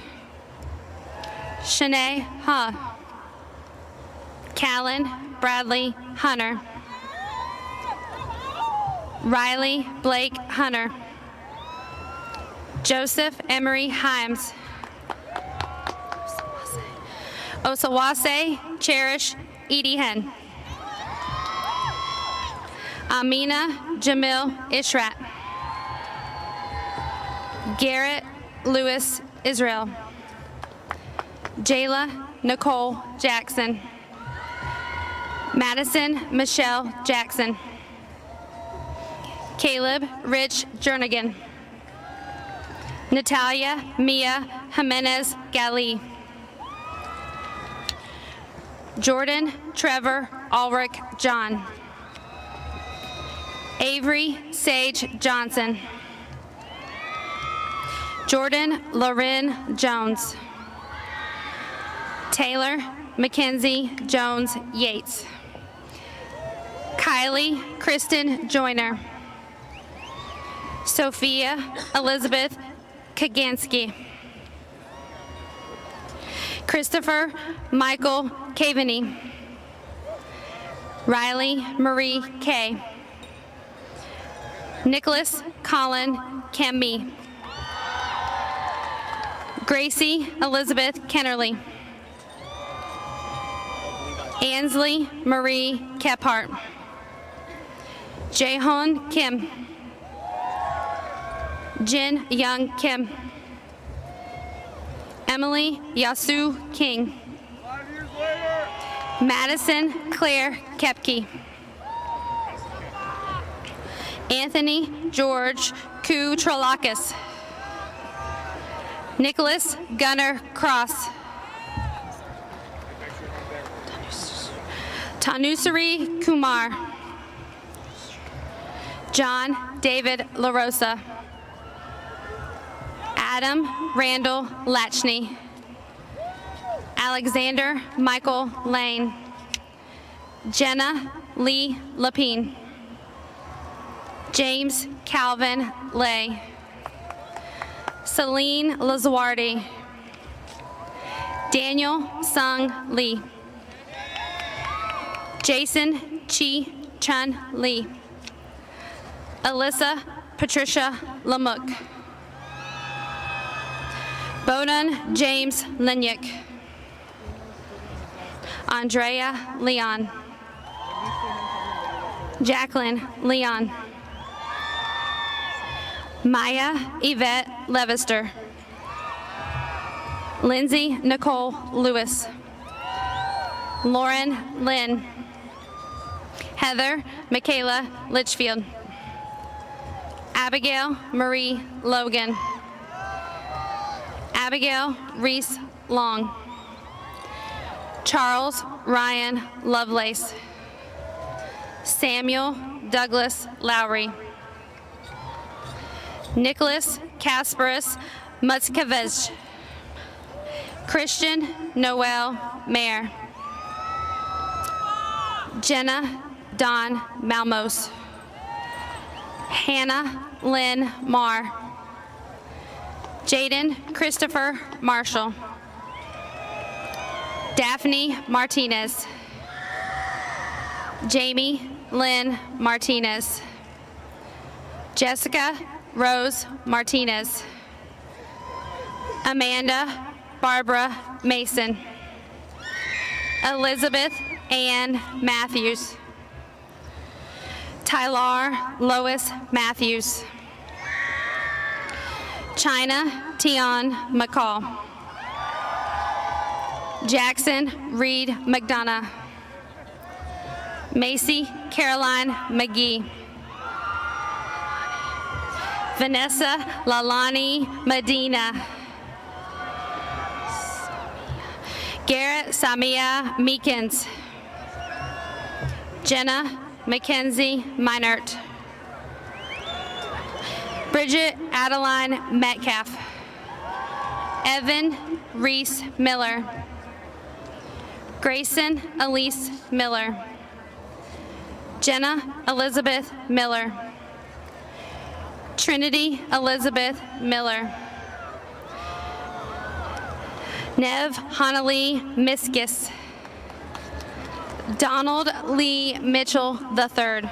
Shanae Ha. Callan Bradley Hunter. Riley Blake Hunter. Joseph Emery Himes. Osawase Cherish Edie Hen. Amina Jamil Ishrat. Garrett Lewis Israel. Jayla Nicole Jackson. Madison Michelle Jackson. Caleb Rich Jernigan. Natalia Mia Jimenez Gali. Jordan Trevor Ulrich John. Avery Sage Johnson. Jordan Loren Jones. Taylor Mackenzie Jones Yates. Kylie Kristen Joyner. Sophia Elizabeth Kagansky. Christopher Michael Caveney. Riley Marie Kay. Nicholas Colin Camby. Gracie Elizabeth Kennerly. Ansley Marie Kephart. Jaehoon Kim. Jin Young Kim. Emily Yasu King. Madison Claire Kepke. Anthony George Kutralakis. Nicholas Gunnar Cross. Tanusari Kumar. John David LaRosa. Adam Randall Latchney. Alexander Michael Lane. Jenna Lee Lapine. James Calvin Lay. Celine Lazuardi. Daniel Sung Lee. Jason Chi Chun Lee. Alyssa Patricia Lamuk. Bonan James Linyuk. Andrea Leon. Jacqueline Leon. Maya Yvette Levister. Lindsay Nicole Lewis. Lauren Lynn. Heather Michaela Litchfield. Abigail Marie Logan. Abigail Reese Long. Charles Ryan Lovelace. Samuel Douglas Lowry. Nicholas Kasparis Mutzkevich. Christian Noel Mayer. Jenna Dawn Malmos. Hannah Lynn Marr. Jaden Christopher Marshall. Daphne Martinez. Jamie Lynn Martinez. Jessica Rose Martinez. Amanda Barbara Mason. Elizabeth Ann Matthews. Tylar Lois Matthews. China Tion McCall. Jackson Reed McDonough. Macy Caroline McGee. Vanessa Lalani Medina. Garrett Samia Meekins. Jenna Mackenzie Minert. Bridget Adeline Metcalf. Evan Reese Miller. Grayson Elise Miller. Jenna Elizabeth Miller. Trinity Elizabeth Miller. Nev Hanali Miskis. Donald Lee Mitchell III.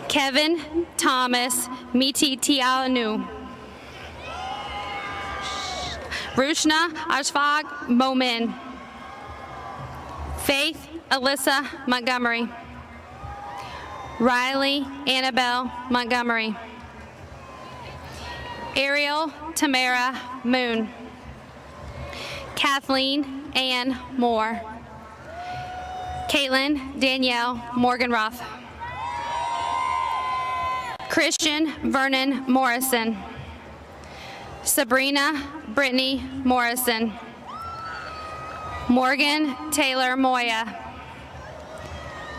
Kevin Thomas Mititianu. Rushna Ashfaq Momin. Faith Alyssa Montgomery. Riley Annabelle Montgomery. Ariel Tamara Moon. Kathleen Ann Moore. Caitlin Danielle Morganroth. Christian Vernon Morrison. Sabrina Brittany Morrison. Morgan Taylor Moya.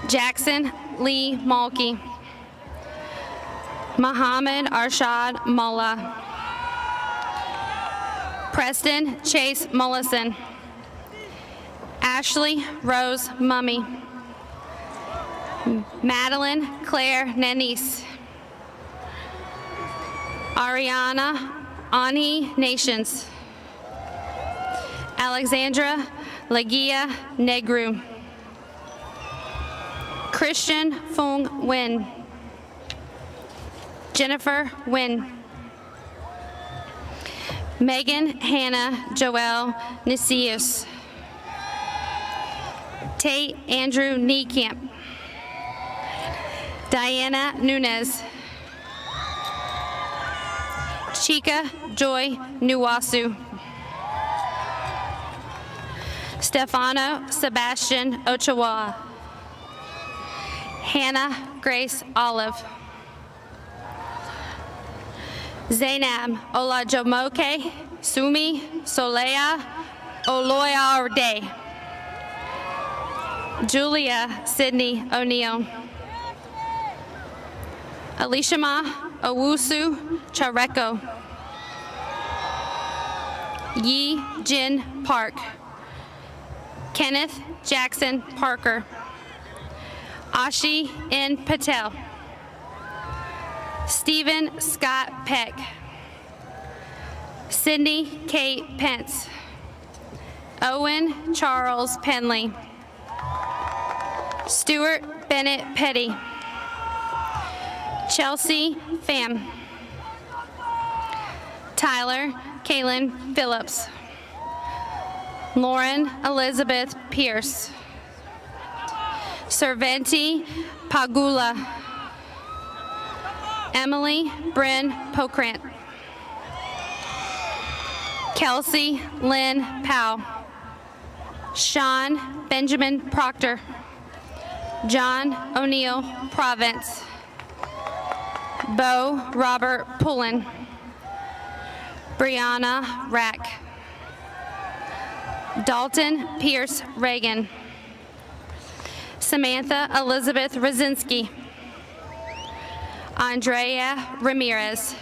Jackson Lee Malky. Muhammad Arshad Mullah. Preston Chase Mullison. Ashley Rose Mummy. Madeline Claire Nanise. Ariana Ani Nations. Alexandra Lagia Negru. Christian Fung Nguyen. Jennifer Nguyen. Megan Hannah Joelle Nicius. Tate Andrew Niekamp. Diana Nunez. Chika Joy Nuwasu. Stefano Sebastian Ochoa. Hannah Grace Olive. Zainab Olajomoke Sumi Solea Oloyarde. Julia Sydney O'Neill. Alishama Owusu Chareko. Yi Jin Park. Kenneth Jackson Parker. Ashi N. Patel. Stephen Scott Peck. Sydney Kate Pence. Owen Charles Penley. Stuart Bennett Petty. Chelsea Pham. Tyler Kaylin Phillips. Lauren Elizabeth Pierce. Serventi Pagula. Emily Bryn Pokrant. Kelsey Lynn Powell. Sean Benjamin Proctor. John O'Neill Province. Bo Robert Pullen. Brianna Rack. Dalton Pierce Reagan. Samantha Elizabeth Rosinski. Andrea Ramirez.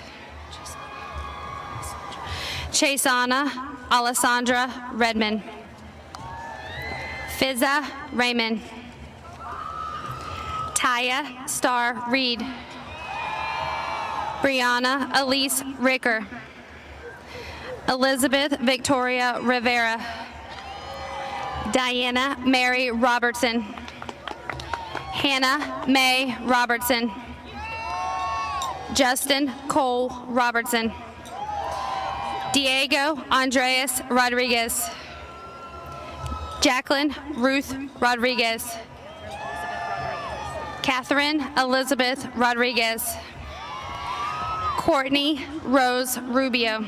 Chaseana Alessandra Redmond. Fizza Raymond. Taya Star Reed. Brianna Elise Ricker. Elizabeth Victoria Rivera. Diana Mary Robertson. Hannah Mae Robertson. Justin Cole Robertson. Diego Andreas Rodriguez. Jacqueline Ruth Rodriguez. Catherine Elizabeth Rodriguez. Courtney Rose Rubio.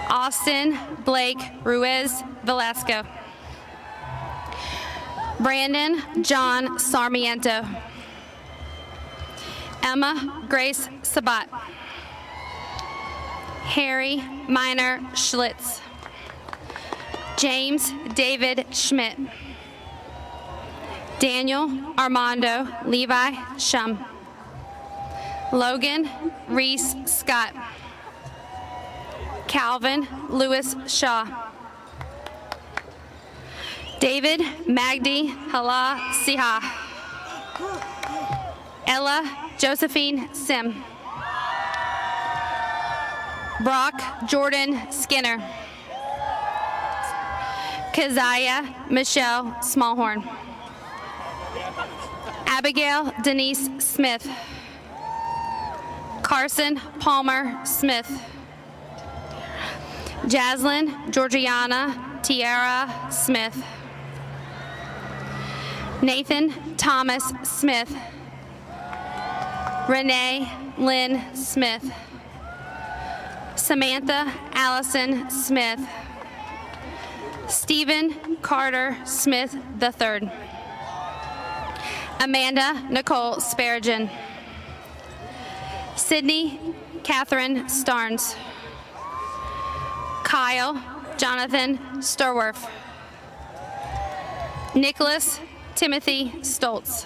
Austin Blake Ruiz Velasco. Brandon John Sarmiento. Emma Grace Sabat. Harry Minor Schlitz. James David Schmidt. Daniel Armando Levi Shum. Logan Reese Scott. Calvin Lewis Shaw. David Magdi Hala Siha. Ella Josephine Sim. Brock Jordan Skinner. Keziah Michelle Smallhorn. Abigail Denise Smith. Carson Palmer Smith. Jaslyn Georgiana Tiara Smith. Nathan Thomas Smith. Renee Lynn Smith. Samantha Allison Smith. Stephen Carter Smith III. Amanda Nicole Sparagen. Sydney Catherine Starnes. Kyle Jonathan Sturworth. Nicholas Timothy Stoltz.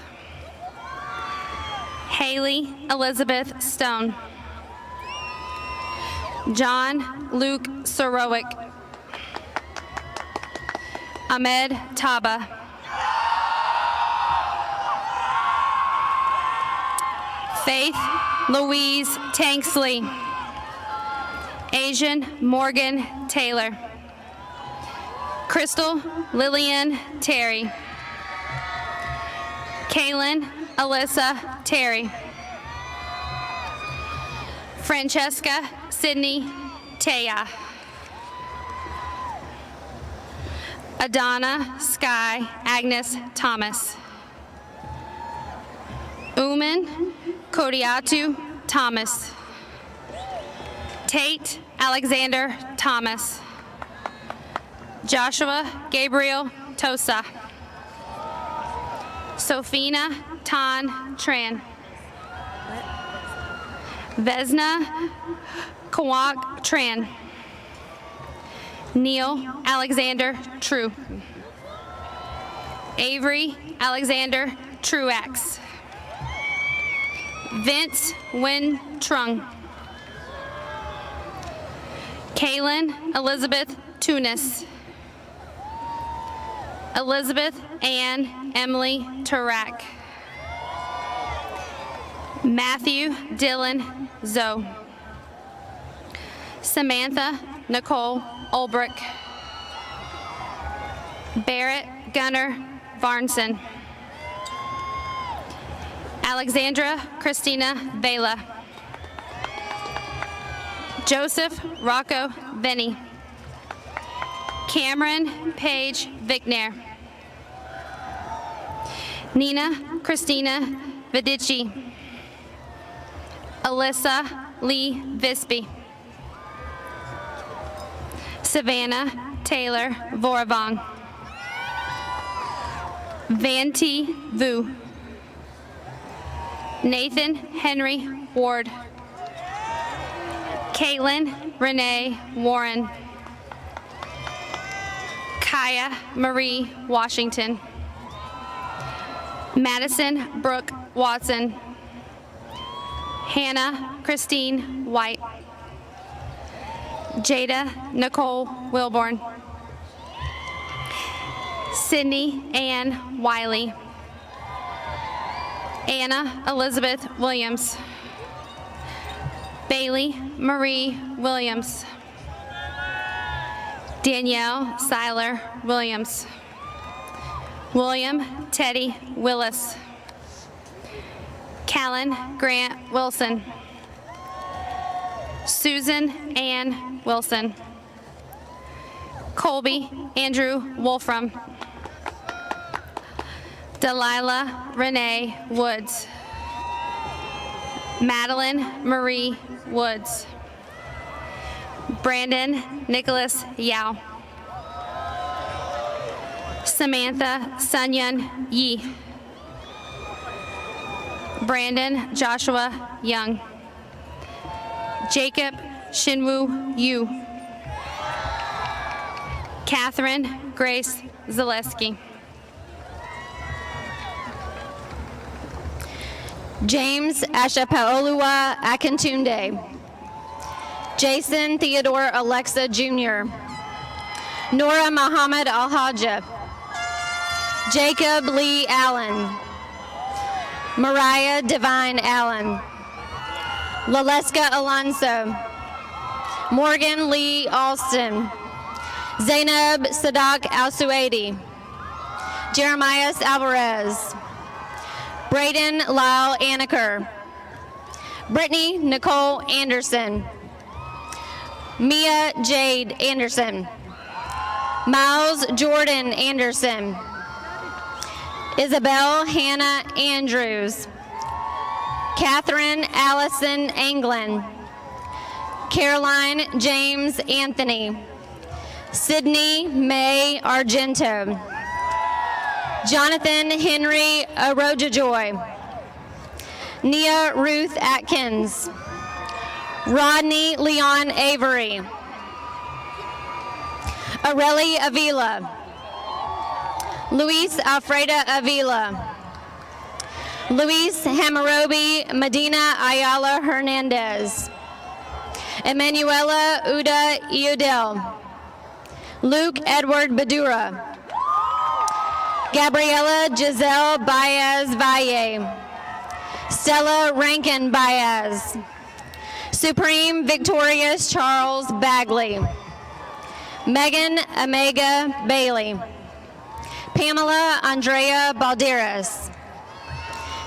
Haley Elizabeth Stone. John Luke Sorowick. Ahmed Taba. Faith Louise Tanksley. Asian Morgan Taylor. Crystal Lillian Terry. Kaylin Alyssa Terry. Francesca Sydney Taya. Adana Sky Agnes Thomas. Uman Kodiatu Thomas. Tate Alexander Thomas. Joshua Gabriel Tosa. Sophina Tan Tran. Vesna Kawak Tran. Neil Alexander True. Avery Alexander Truax. Vince Win Trung. Kaylin Elizabeth Tunis. Elizabeth Ann Emily Turak. Matthew Dylan Zoe. Samantha Nicole Ulbrich. Barrett Gunnar Varnson. Alexandra Christina Vela. Joseph Rocco Benny. Cameron Paige Vicknair. Nina Christina Vidici. Alyssa Lee Visby. Savannah Taylor Voravong. Vanti Vu. Nathan Henry Ward. Caitlin Renee Warren. Kaya Marie Washington. Madison Brooke Watson. Hannah Christine White. Jada Nicole Wilborn. Sydney Ann Wiley. Anna Elizabeth Williams. Bailey Marie Williams. Danielle Seiler Williams. William Teddy Willis. Callan Grant Wilson. Susan Ann Wilson. Colby Andrew Wolfram. Delilah Renee Woods. Madeline Marie Woods. Brandon Nicholas Yao. Samantha Sunyun Yi. Brandon Joshua Young. Jacob Shinwoo Yu. Catherine Grace Zaleski. James Ashapaolua Akintunde. Jason Theodore Alexa Jr. Nora Muhammad Alhaja. Jacob Lee Allen. Mariah Divine Allen. Laleska Alonso. Morgan Lee Alston. Zainab Sadak Al-Suaidi. Jeremias Alvarez. Braden Lyle Anaker. Brittany Nicole Anderson. Mia Jade Anderson. Miles Jordan Anderson. Isabel Hannah Andrews. Catherine Allison Anglin. Caroline James Anthony. Sydney May Argento. Jonathan Henry Arojajoy. Nia Ruth Atkins. Rodney Leon Avery. Areli Avila. Luis Alfreda Avila. Luis Hamarobi Medina Ayala Hernandez. Emanuela Uda Iudel. Luke Edward Badura. Gabriela Giselle Baez Valle. Stella Rankin Baez. Supreme Victorious Charles Bagley. Megan Omega Bailey. Pamela Andrea Balderas.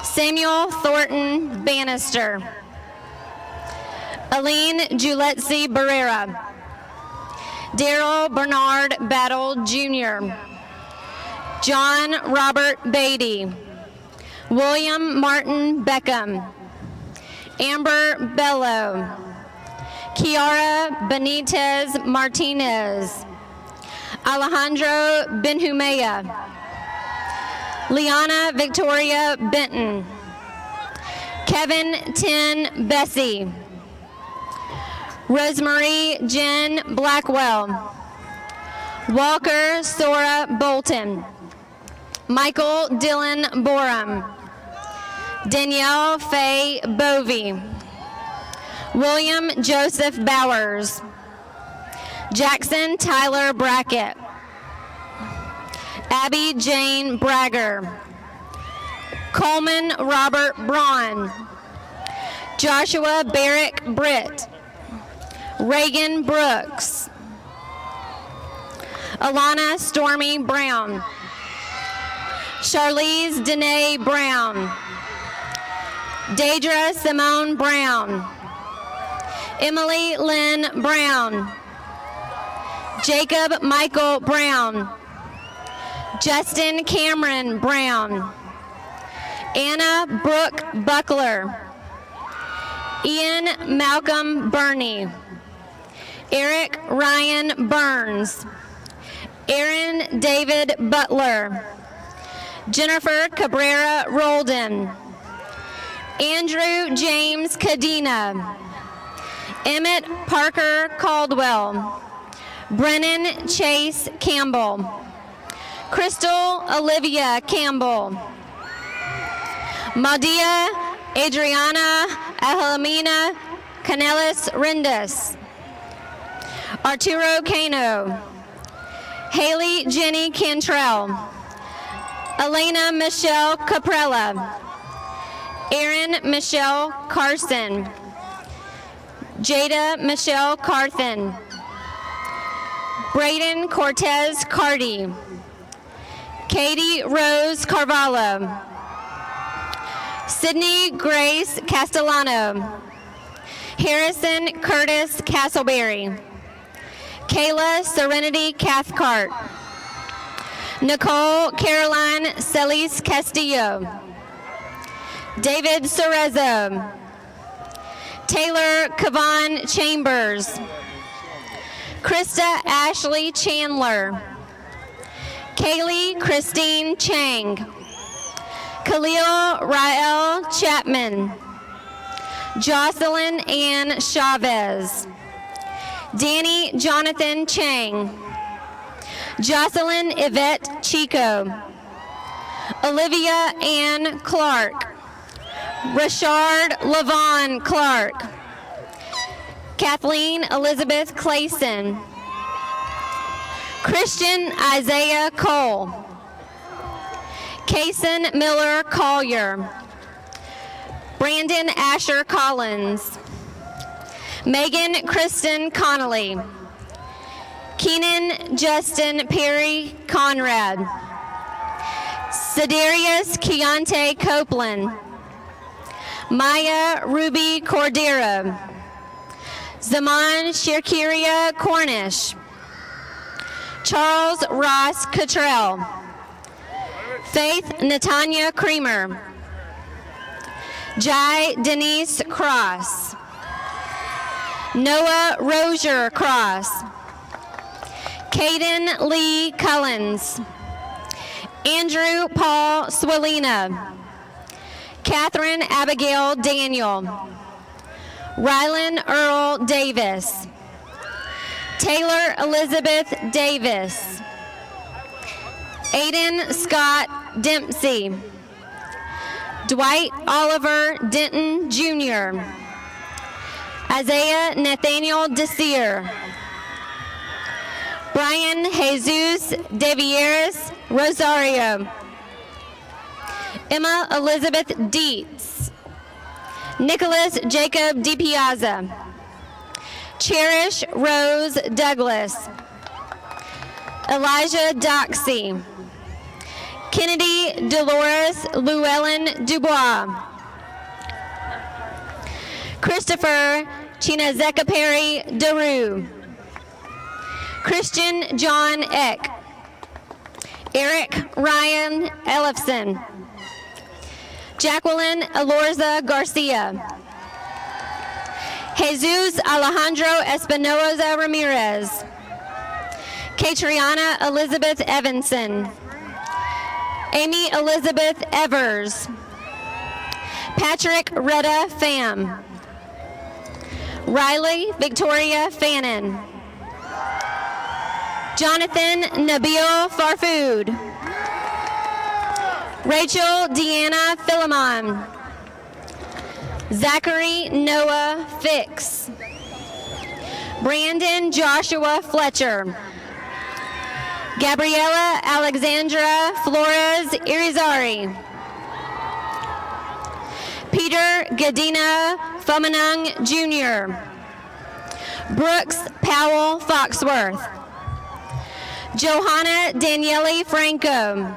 Samuel Thornton Bannister. Aline Juletzi Barrera. Daryl Bernard Battle Jr. John Robert Beatty. William Martin Beckham. Amber Bello. Kiara Benitez Martinez. Alejandro Benhumea. Liana Victoria Benton. Kevin Tin Bessie. Rosemary Jen Blackwell. Walker Sora Bolton. Michael Dylan Borum. Danielle Faye Bovey. William Joseph Bowers. Jackson Tyler Brackett. Abby Jane Bragger. Coleman Robert Braun. Joshua Barrick Britt. Reagan Brooks. Alana Stormy Brown. Charlize Danae Brown. Deidre Simone Brown. Emily Lynn Brown. Jacob Michael Brown. Justin Cameron Brown. Anna Brooke Buckler. Ian Malcolm Burney. Eric Ryan Burns. Aaron David Butler. Jennifer Cabrera Roldan. Andrew James Cadena. Emmett Parker Caldwell. Brennan Chase Campbell. Crystal Olivia Campbell. Madia Adriana Ahelmina Canelis Rendas. Arturo Cano. Haley Jenny Cantrell. Elena Michelle Caprella. Erin Michelle Carson. Jada Michelle Carthen. Braden Cortez Cardi. Katie Rose Carvalho. Sydney Grace Castellano. Harrison Curtis Castleberry. Kayla Serenity Cathcart. Nicole Caroline Celis Castillo. David Cerezo. Taylor Kavan Chambers. Krista Ashley Chandler. Kaylee Christine Chang. Khalil Rael Chapman. Jocelyn Ann Chavez. Danny Jonathan Chang. Jocelyn Yvette Chico. Olivia Ann Clark. Rashard Lavon Clark. Kathleen Elizabeth Clayson. Christian Isaiah Cole. Kason Miller Collier. Brandon Asher Collins. Megan Kristen Connolly. Keenan Justin Perry Conrad. Sedarius Keontae Copeland. Maya Ruby Cordero. Zaman Shirkiria Cornish. Charles Ross Cottrell. Faith Natanya Creamer. Jai Denise Cross. Noah Rozier Cross. Caden Lee Cullens. Andrew Paul Swalina. Catherine Abigail Daniel. Rylan Earl Davis. Taylor Elizabeth Davis. Aiden Scott Dempsey. Dwight Oliver Denton Jr. Isaiah Nathaniel Desir. Brian Jesus de Vieras Rosario. Emma Elizabeth Dietz. Nicholas Jacob DiPiazza. Cherish Rose Douglas. Elijah Doxey. Kennedy Dolores Llewellyn Dubois. Christopher Chinazeka Perry Daru. Christian John Eck. Eric Ryan Ellefson. Jacqueline Elorza Garcia. Jesus Alejandro Espinoza Ramirez. Katriana Elizabeth Evanson. Amy Elizabeth Evers. Patrick Retta Pham. Riley Victoria Fannin. Jonathan Nabil Farfood. Rachel Deanna Philemon. Zachary Noah Fix. Brandon Joshua Fletcher. Gabriela Alexandra Flores Irizarry. Peter Gadina Fomenang Jr. Brooks Powell Foxworth. Johanna Daniele Franco.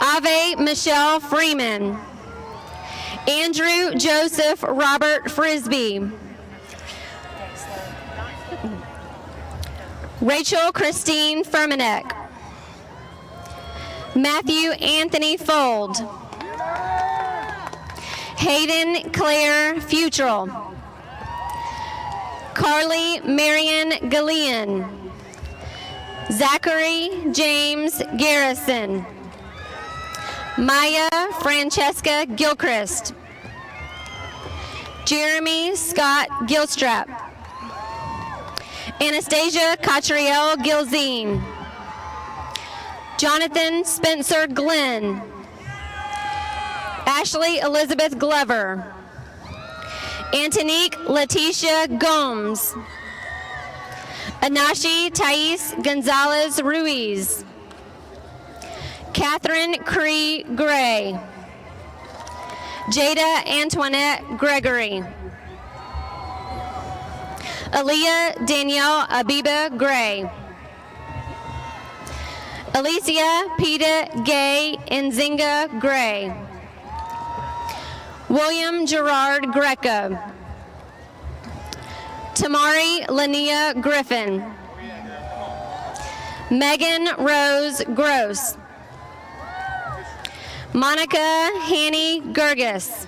Ave Michelle Freeman. Andrew Joseph Robert Frisbee. Rachel Christine Fermanek. Matthew Anthony Fold. Hayden Claire Futrell. Carly Marion Galean. Zachary James Garrison. Maya Francesca Gilchrist. Jeremy Scott Gilstrap. Anastasia Catriel Gilzine. Jonathan Spencer Glenn. Ashley Elizabeth Glover. Antonique Letitia Gomes. Anashi Thais Gonzalez Ruiz. Catherine Cree Gray. Jada Antoinette Gregory. Aaliyah Danielle Abiba Gray. Alicia Peta Gay Nzinga Gray. William Gerard Greco. Tamari Lania Griffin. Megan Rose Gross. Monica Hanny Gergis.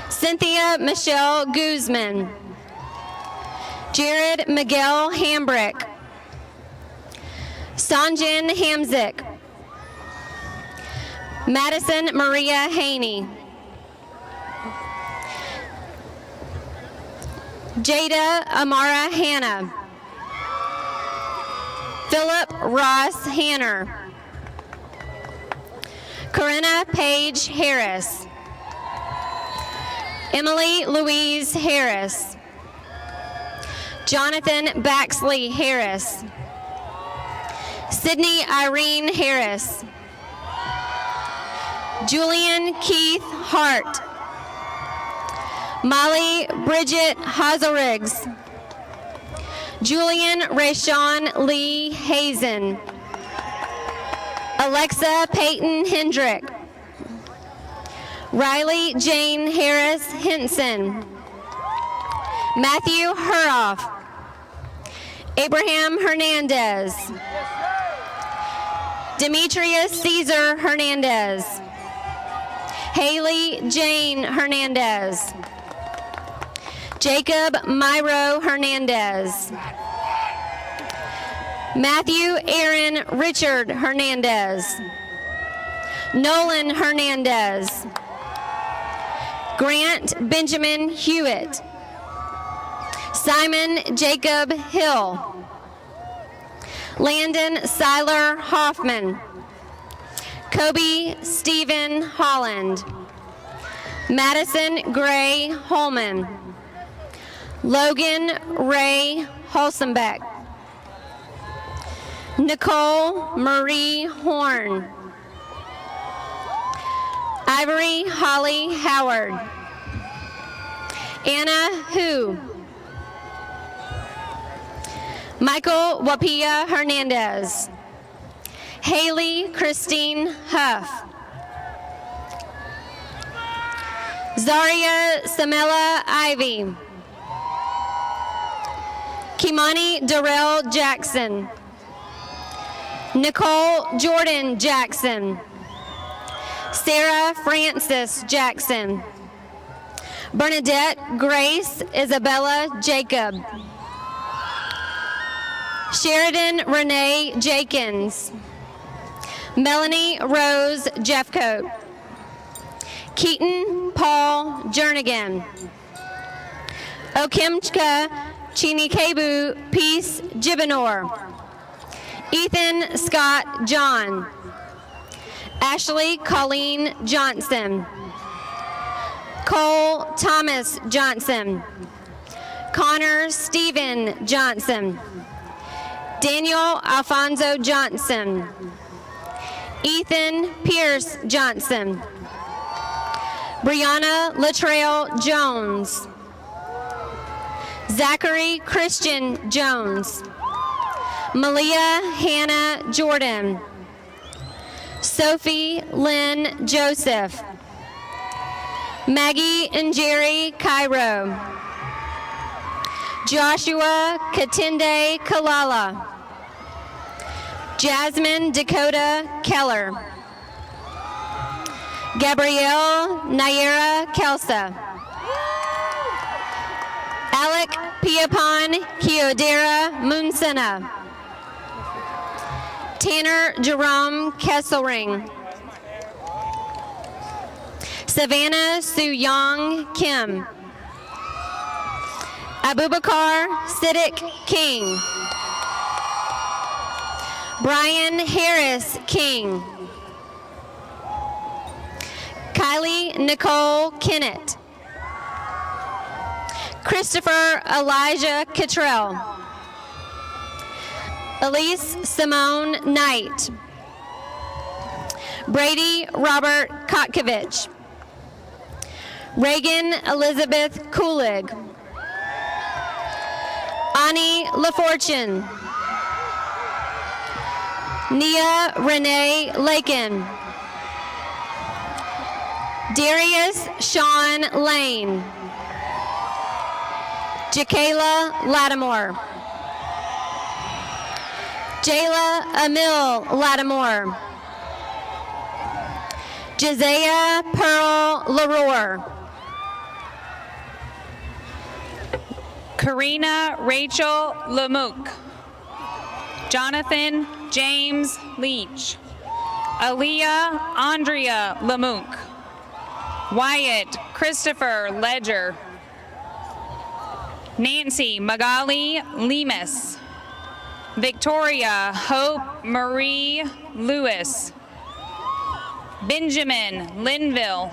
Cynthia Michelle Guzman. Jared Miguel Hambrick. Sanjan Hamzik. Madison Maria Haney. Jada Amara Hanna. Philip Ross Hanner. Corinna Paige Harris. Emily Louise Harris. Jonathan Baxley Harris. Sydney Irene Harris. Julian Keith Hart. Molly Bridget Hazelriggs. Julian Rayshawn Lee Hazen. Alexa Peyton Hendrick. Riley Jane Harris Henson. Matthew Huroff. Abraham Hernandez. Demetrius Caesar Hernandez. Haley Jane Hernandez. Jacob Myro Hernandez. Matthew Aaron Richard Hernandez. Nolan Hernandez. Grant Benjamin Hewitt. Simon Jacob Hill. Landon Siler Hoffman. Kobe Stephen Holland. Madison Gray Holman. Logan Ray Holsenbeck. Nicole Marie Horn. Ivory Holly Howard. Anna Hu. Michael Wapia Hernandez. Haley Christine Huff. Zaria Samela Ivy. Kimani Darrell Jackson. Nicole Jordan Jackson. Sarah Frances Jackson. Bernadette Grace Isabella Jacob. Sheridan Renee Jakins. Melanie Rose Jeffcoat. Keaton Paul Jernigan. Okemchka Chinikebu Peace Jibinor. Ethan Scott John. Ashley Colleen Johnson. Cole Thomas Johnson. Connor Stephen Johnson. Daniel Alfonso Johnson. Ethan Pierce Johnson. Brianna Latrell Jones. Zachary Christian Jones. Malia Hannah Jordan. Sophie Lynn Joseph. Maggie and Jerry Cairo. Joshua Katinde Kalala. Jasmine Dakota Keller. Gabrielle Naira Kelsa. Alec Piapon Kiodera Munsena. Tanner Jerome Kesselring. Savannah Suyong Kim. Abubakar Siddiq King. Brian Harris King. Kylie Nicole Kennett. Christopher Elijah Cottrell. Elise Simone Knight. Brady Robert Kotkovich. Reagan Elizabeth Kulig. Ani LaFortune. Nia Renee Lakin. Darius Sean Lane. Jakayla Lattimore. Jayla Emil Lattimore. Jazea Pearl Leroy. Karina Rachel Lemook. Jonathan James Leach. Aaliyah Andrea Lemook. Wyatt Christopher Ledger. Nancy Magali Lemus. Victoria Hope Marie Lewis. Benjamin Linville.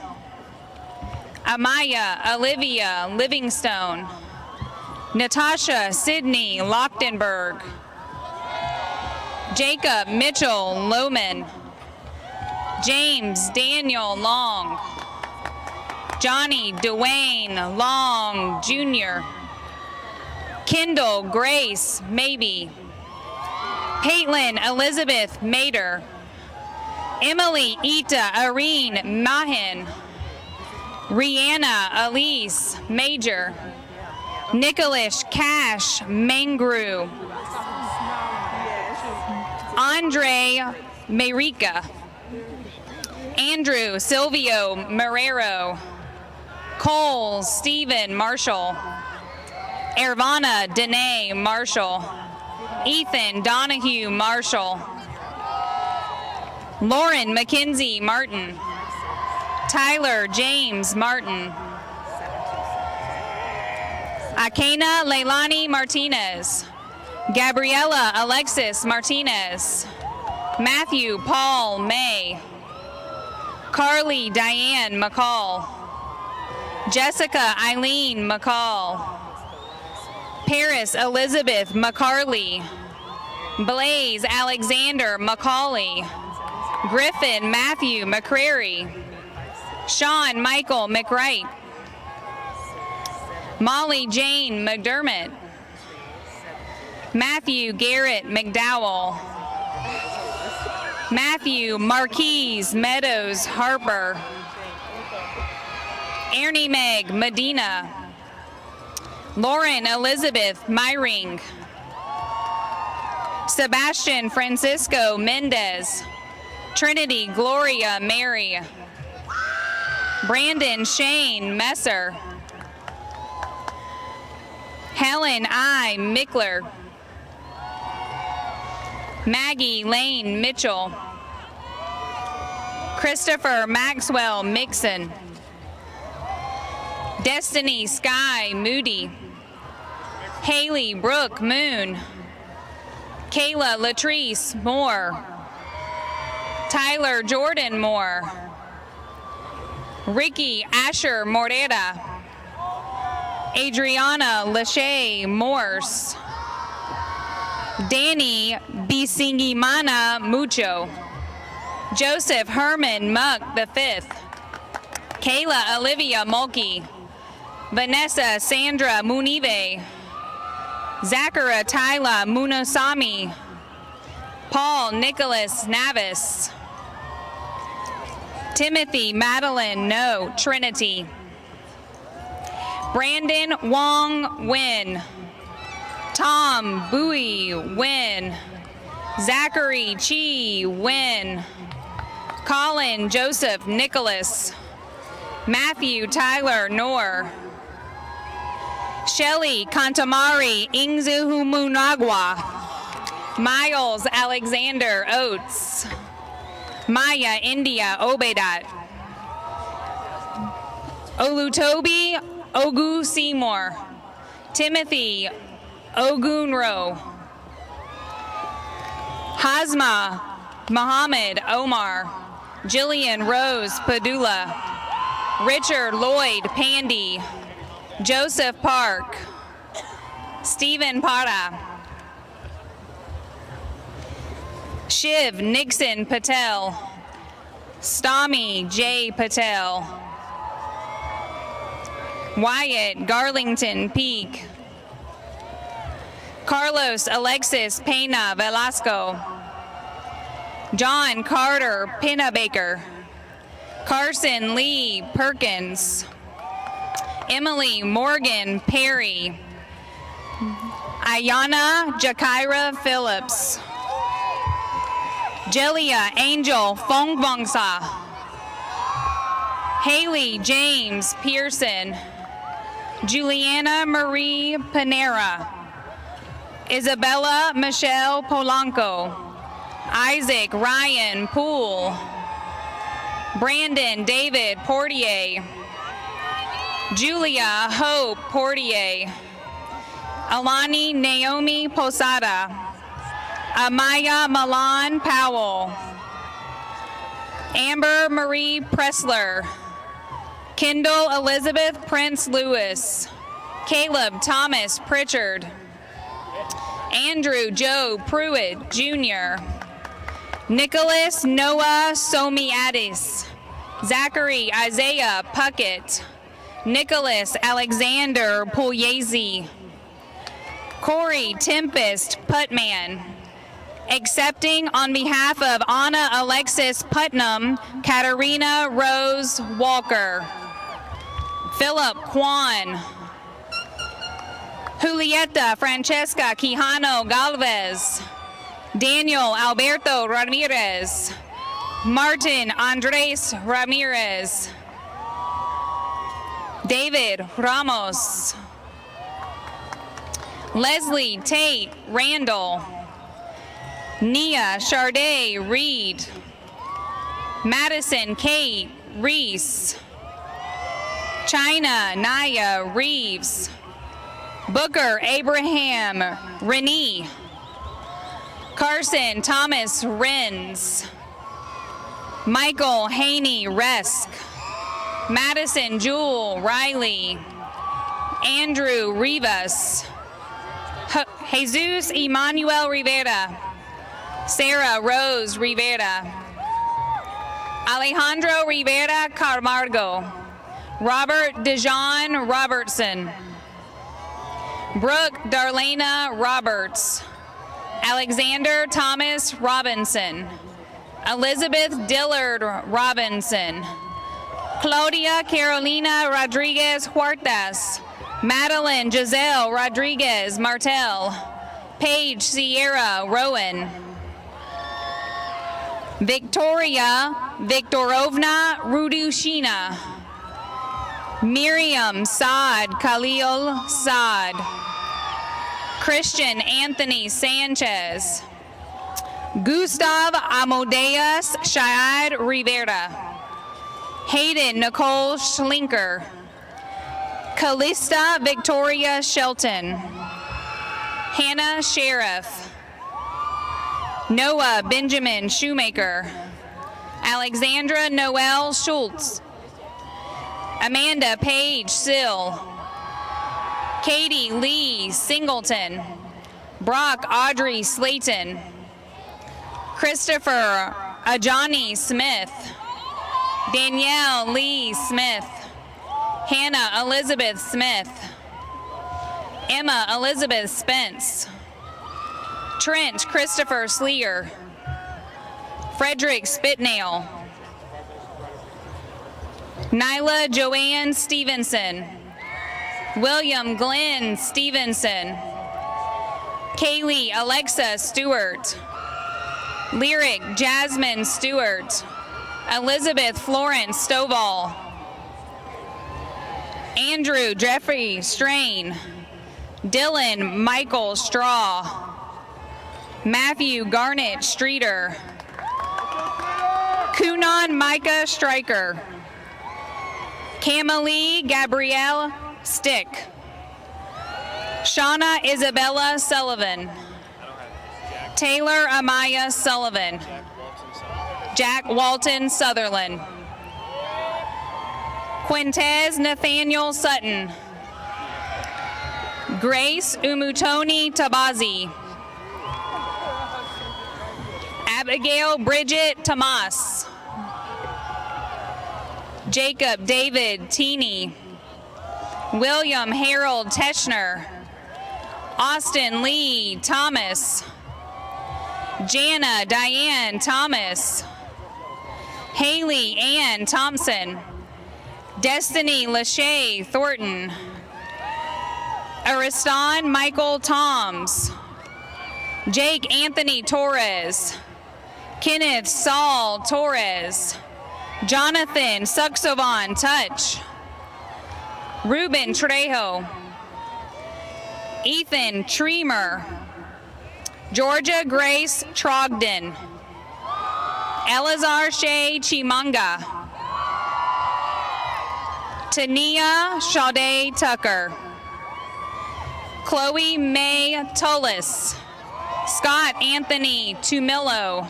Amaya Olivia Livingstone. Natasha Sydney Lochtenberg. Jacob Mitchell Lohman. James Daniel Long. Johnny Dwayne Long Jr. Kendall Grace Maybe. Caitlin Elizabeth Mater. Emily Ita Irene Mahin. Rihanna Elise Major. Nicholas Cash Mangru. Andre Marika. Andrew Silvio Marrero. Cole Stephen Marshall. Ervana Danae Marshall. Ethan Donahue Marshall. Lauren Mackenzie Martin. Tyler James Martin. Akena Leilani Martinez. Gabriela Alexis Martinez. Matthew Paul May. Carly Diane McCall. Jessica Eileen McCall. Paris Elizabeth McCarley. Blaze Alexander McCauley. Griffin Matthew McCrary. Sean Michael McWright. Molly Jane McDermott. Matthew Garrett McDowell. Matthew Marquise Meadows Harper. Ernie Meg Medina. Lauren Elizabeth Myring. Sebastian Francisco Mendez. Trinity Gloria Mary. Brandon Shane Messer. Helen I. Mickler. Maggie Lane Mitchell. Christopher Maxwell Mixon. Destiny Sky Moody. Haley Brooke Moon. Kayla Latrice Moore. Tyler Jordan Moore. Ricky Asher Morera. Adriana Lachey Morse. Danny Bisingimana Mucho. Joseph Herman Muck V. Kayla Olivia Mulkey. Vanessa Sandra Munive. Zachara Tyla Munosami. Paul Nicholas Navis. Timothy Madeline No Trinity. Brandon Wong Win. Tom Bowie Win. Zachary Chi Win. Colin Joseph Nicholas. Matthew Tyler Noor. Shelly Kantamari Ingzuhumunagwa. Miles Alexander Oates. Maya India Obedat. Olutobi Ogu Seymour. Timothy Ogunro. Hazma Muhammad Omar. Jillian Rose Padula. Richard Lloyd Pandy. Joseph Park. Stephen Para. Shiv Nixon Patel. Stami J. Patel. Wyatt Garlington Peak. Carlos Alexis Pena Velasco. John Carter Pinabaker. Carson Lee Perkins. Emily Morgan Perry. Ayana Jakira Phillips. Jelia Angel Fongbongsa. Haley James Pearson. Juliana Marie Panera. Isabella Michelle Polanco. Isaac Ryan Poole. Brandon David Portier. Julia Hope Portier. Alani Naomi Posada. Amaya Milan Powell. Amber Marie Pressler. Kendall Elizabeth Prince Lewis. Caleb Thomas Pritchard. Andrew Joe Pruitt Jr. Nicholas Noah Somiadis. Zachary Isaiah Puckett. Nicholas Alexander Pugliese. Corey Tempest Putman. Accepting on behalf of Anna Alexis Putnam, Katarina Rose Walker. Philip Kwan. Julieta Francesca Quijano Galvez. Daniel Alberto Ramirez. Martin Andres Ramirez. David Ramos. Leslie Tate Randall. Nia Charday Reed. Madison Kate Reese. China Naya Reeves. Booker Abraham Renee. Carson Thomas Renz. Michael Haney Resk. Madison Jewel Riley. Andrew Rivas. Jesus Emmanuel Rivera. Sarah Rose Rivera. Alejandro Rivera Camargo. Robert Dejon Robertson. Brooke Darlena Roberts. Alexander Thomas Robinson. Elizabeth Dillard Robinson. Claudia Carolina Rodriguez Huertas. Madeline Giselle Rodriguez Martel. Paige Sierra Rowan. Victoria Viktorovna Rudushina. Miriam Saad Khalil Saad. Christian Anthony Sanchez. Gustav Amadeus Shaad Rivera. Hayden Nicole Schlinker. Callista Victoria Shelton. Hannah Sheriff. Noah Benjamin Shoemaker. Alexandra Noel Schultz. Amanda Page Sill. Katie Lee Singleton. Brock Audrey Slayton. Christopher Ajani Smith. Danielle Lee Smith. Hannah Elizabeth Smith. Emma Elizabeth Spence. Trent Christopher Sleer. Frederick Spitnail. Nyla Joanne Stevenson. William Glenn Stevenson. Kaylee Alexa Stewart. Lyric Jasmine Stewart. Elizabeth Florence Stovall. Andrew Jeffrey Strain. Dylan Michael Straw. Matthew Garnett Streeter. Kunan Micah Stryker. Camalee Gabrielle Stick. Shauna Isabella Sullivan. Taylor Amaya Sullivan. Jack Walton Sutherland. Quintez Nathaniel Sutton. Grace Umutoni Tabazi. Abigail Bridget Tomas. Jacob David Teeny. William Harold Teschner. Austin Lee Thomas. Jana Diane Thomas. Haley Ann Thompson. Destiny Lachey Thornton. Ariston Michael Toms. Jake Anthony Torres. Kenneth Saul Torres. Jonathan Suxovan Touch. Ruben Trejo. Ethan Tremer. Georgia Grace Trogdon. Elazar Shea Chimanga. Tania Sade Tucker. Chloe May Tullis. Scott Anthony Tumillo.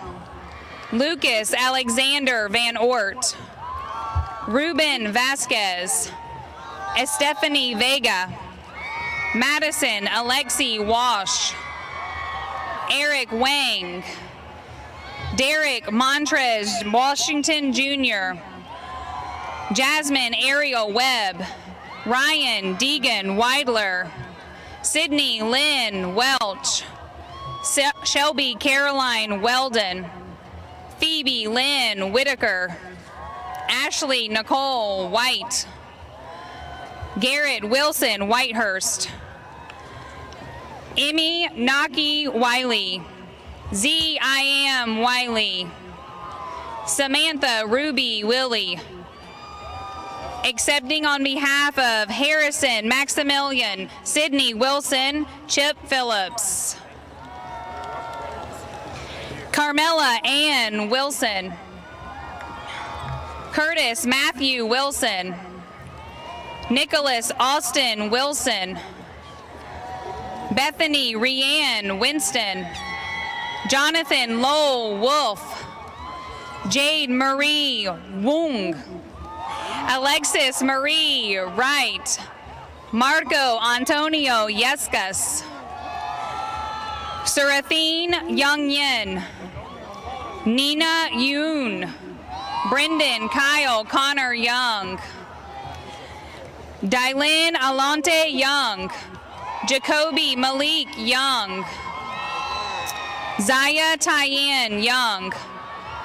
Lucas Alexander Van Ort. Ruben Vasquez. Estefany Vega. Madison Alexi Wash. Eric Wang. Derek Montrez Washington Jr. Jasmine Ariel Webb. Ryan Deegan Weidler. Sydney Lynn Welch. Shelby Caroline Weldon. Phoebe Lynn Whitaker. Ashley Nicole White. Garrett Wilson Whitehurst. Emmy Naki Wiley. I Am Wiley. Samantha Ruby Willie. Accepting on behalf of Harrison Maximilian, Sydney Wilson, Chip Phillips. Carmela Ann Wilson. Curtis Matthew Wilson. Nicholas Austin Wilson. Bethany Rianne Winston, Jonathan Lowell Wolf, Jade Marie Wung, Alexis Marie Wright, Marco Antonio Yescas, Sarathine Young Yin, Nina Yoon, Brendan Kyle Connor Young, Dylan Alante Young, Jacoby Malik Young, Zaya Tyann Young,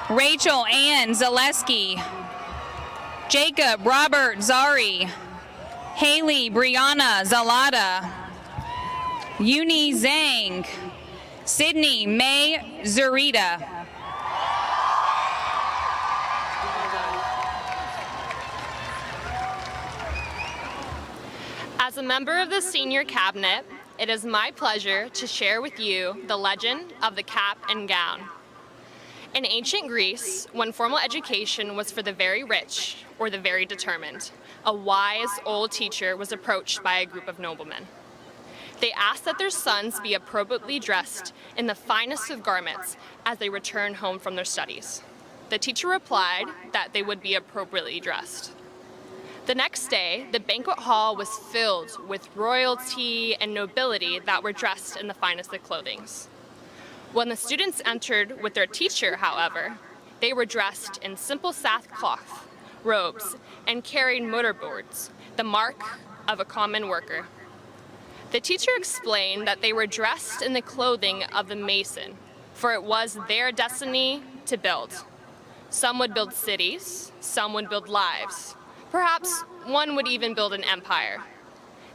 Rachel Ann Zaleski, Jacob Robert Zari, Haley Brianna Zalata, Uni Zhang, Sydney May Zurita. As a member of the Senior Cabinet, it is my pleasure to share with you the legend of the cap and gown. In ancient Greece, when formal education was for the very rich or the very determined, a wise old teacher was approached by a group of noblemen. They asked that their sons be appropriately dressed in the finest of garments as they returned home from their studies. The teacher replied that they would be appropriately dressed. The next day, the banquet hall was filled with royalty and nobility that were dressed in the finest of clothing. When the students entered with their teacher, however, they were dressed in simple sackcloth robes and carried mortarboards, the mark of a common worker. The teacher explained that they were dressed in the clothing of the mason, for it was their destiny to build. Some would build cities, some would build lives. Perhaps one would even build an empire.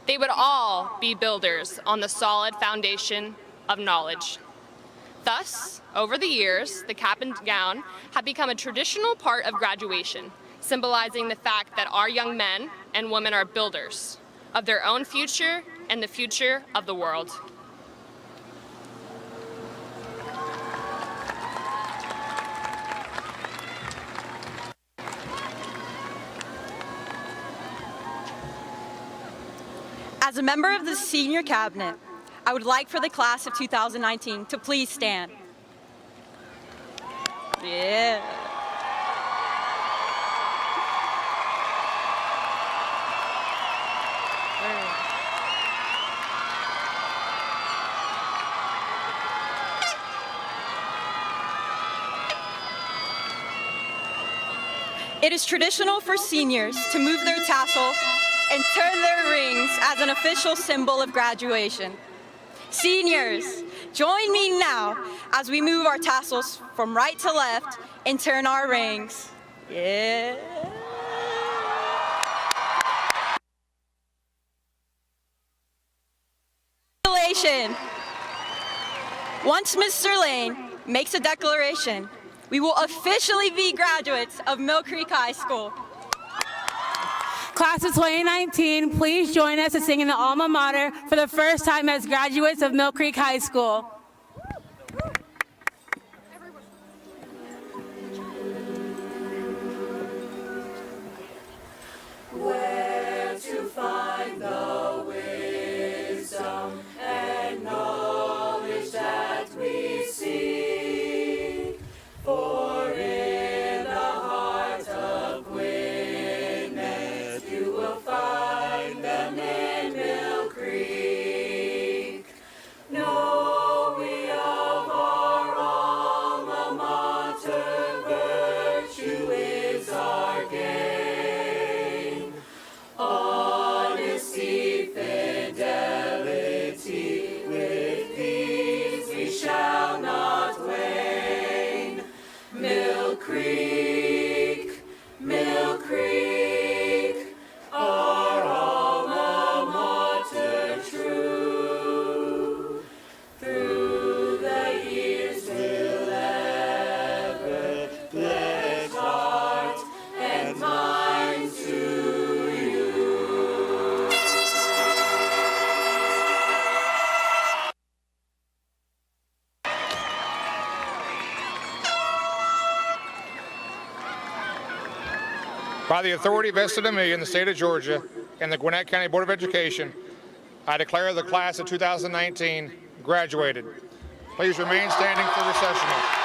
They would all be builders on the solid foundation of knowledge. Thus, over the years, the cap and gown have become a traditional part of graduation, symbolizing the fact that our young men and women are builders of their own future and the future of the world. As a member of the Senior Cabinet, I would like for the class of 2019 to please stand. Yeah. It is traditional for seniors to move their tassel and turn their rings as an official symbol of graduation. Seniors, join me now as we move our tassels from right to left and turn our rings. Yeah. Once Mr. Lane makes a declaration, we will officially be graduates of Mill Creek High School. Class of 2019, please join us in singing the alma mater for the first time as graduates of Mill Creek High School. Where to find the wisdom and knowledge that we seek? For in the heart of Gwinnett you will find them in Mill Creek. Know we of our alma mater, virtue is our gain. Honesty, fidelity, with these we shall not wane. Mill Creek, Mill Creek, our alma mater true. Through the years we'll ever pledge heart and mind to you. By the authority vested in me in the state of Georgia and the Gwinnett County Board of Education, I declare the class of 2019 graduated. Please remain standing for recessional.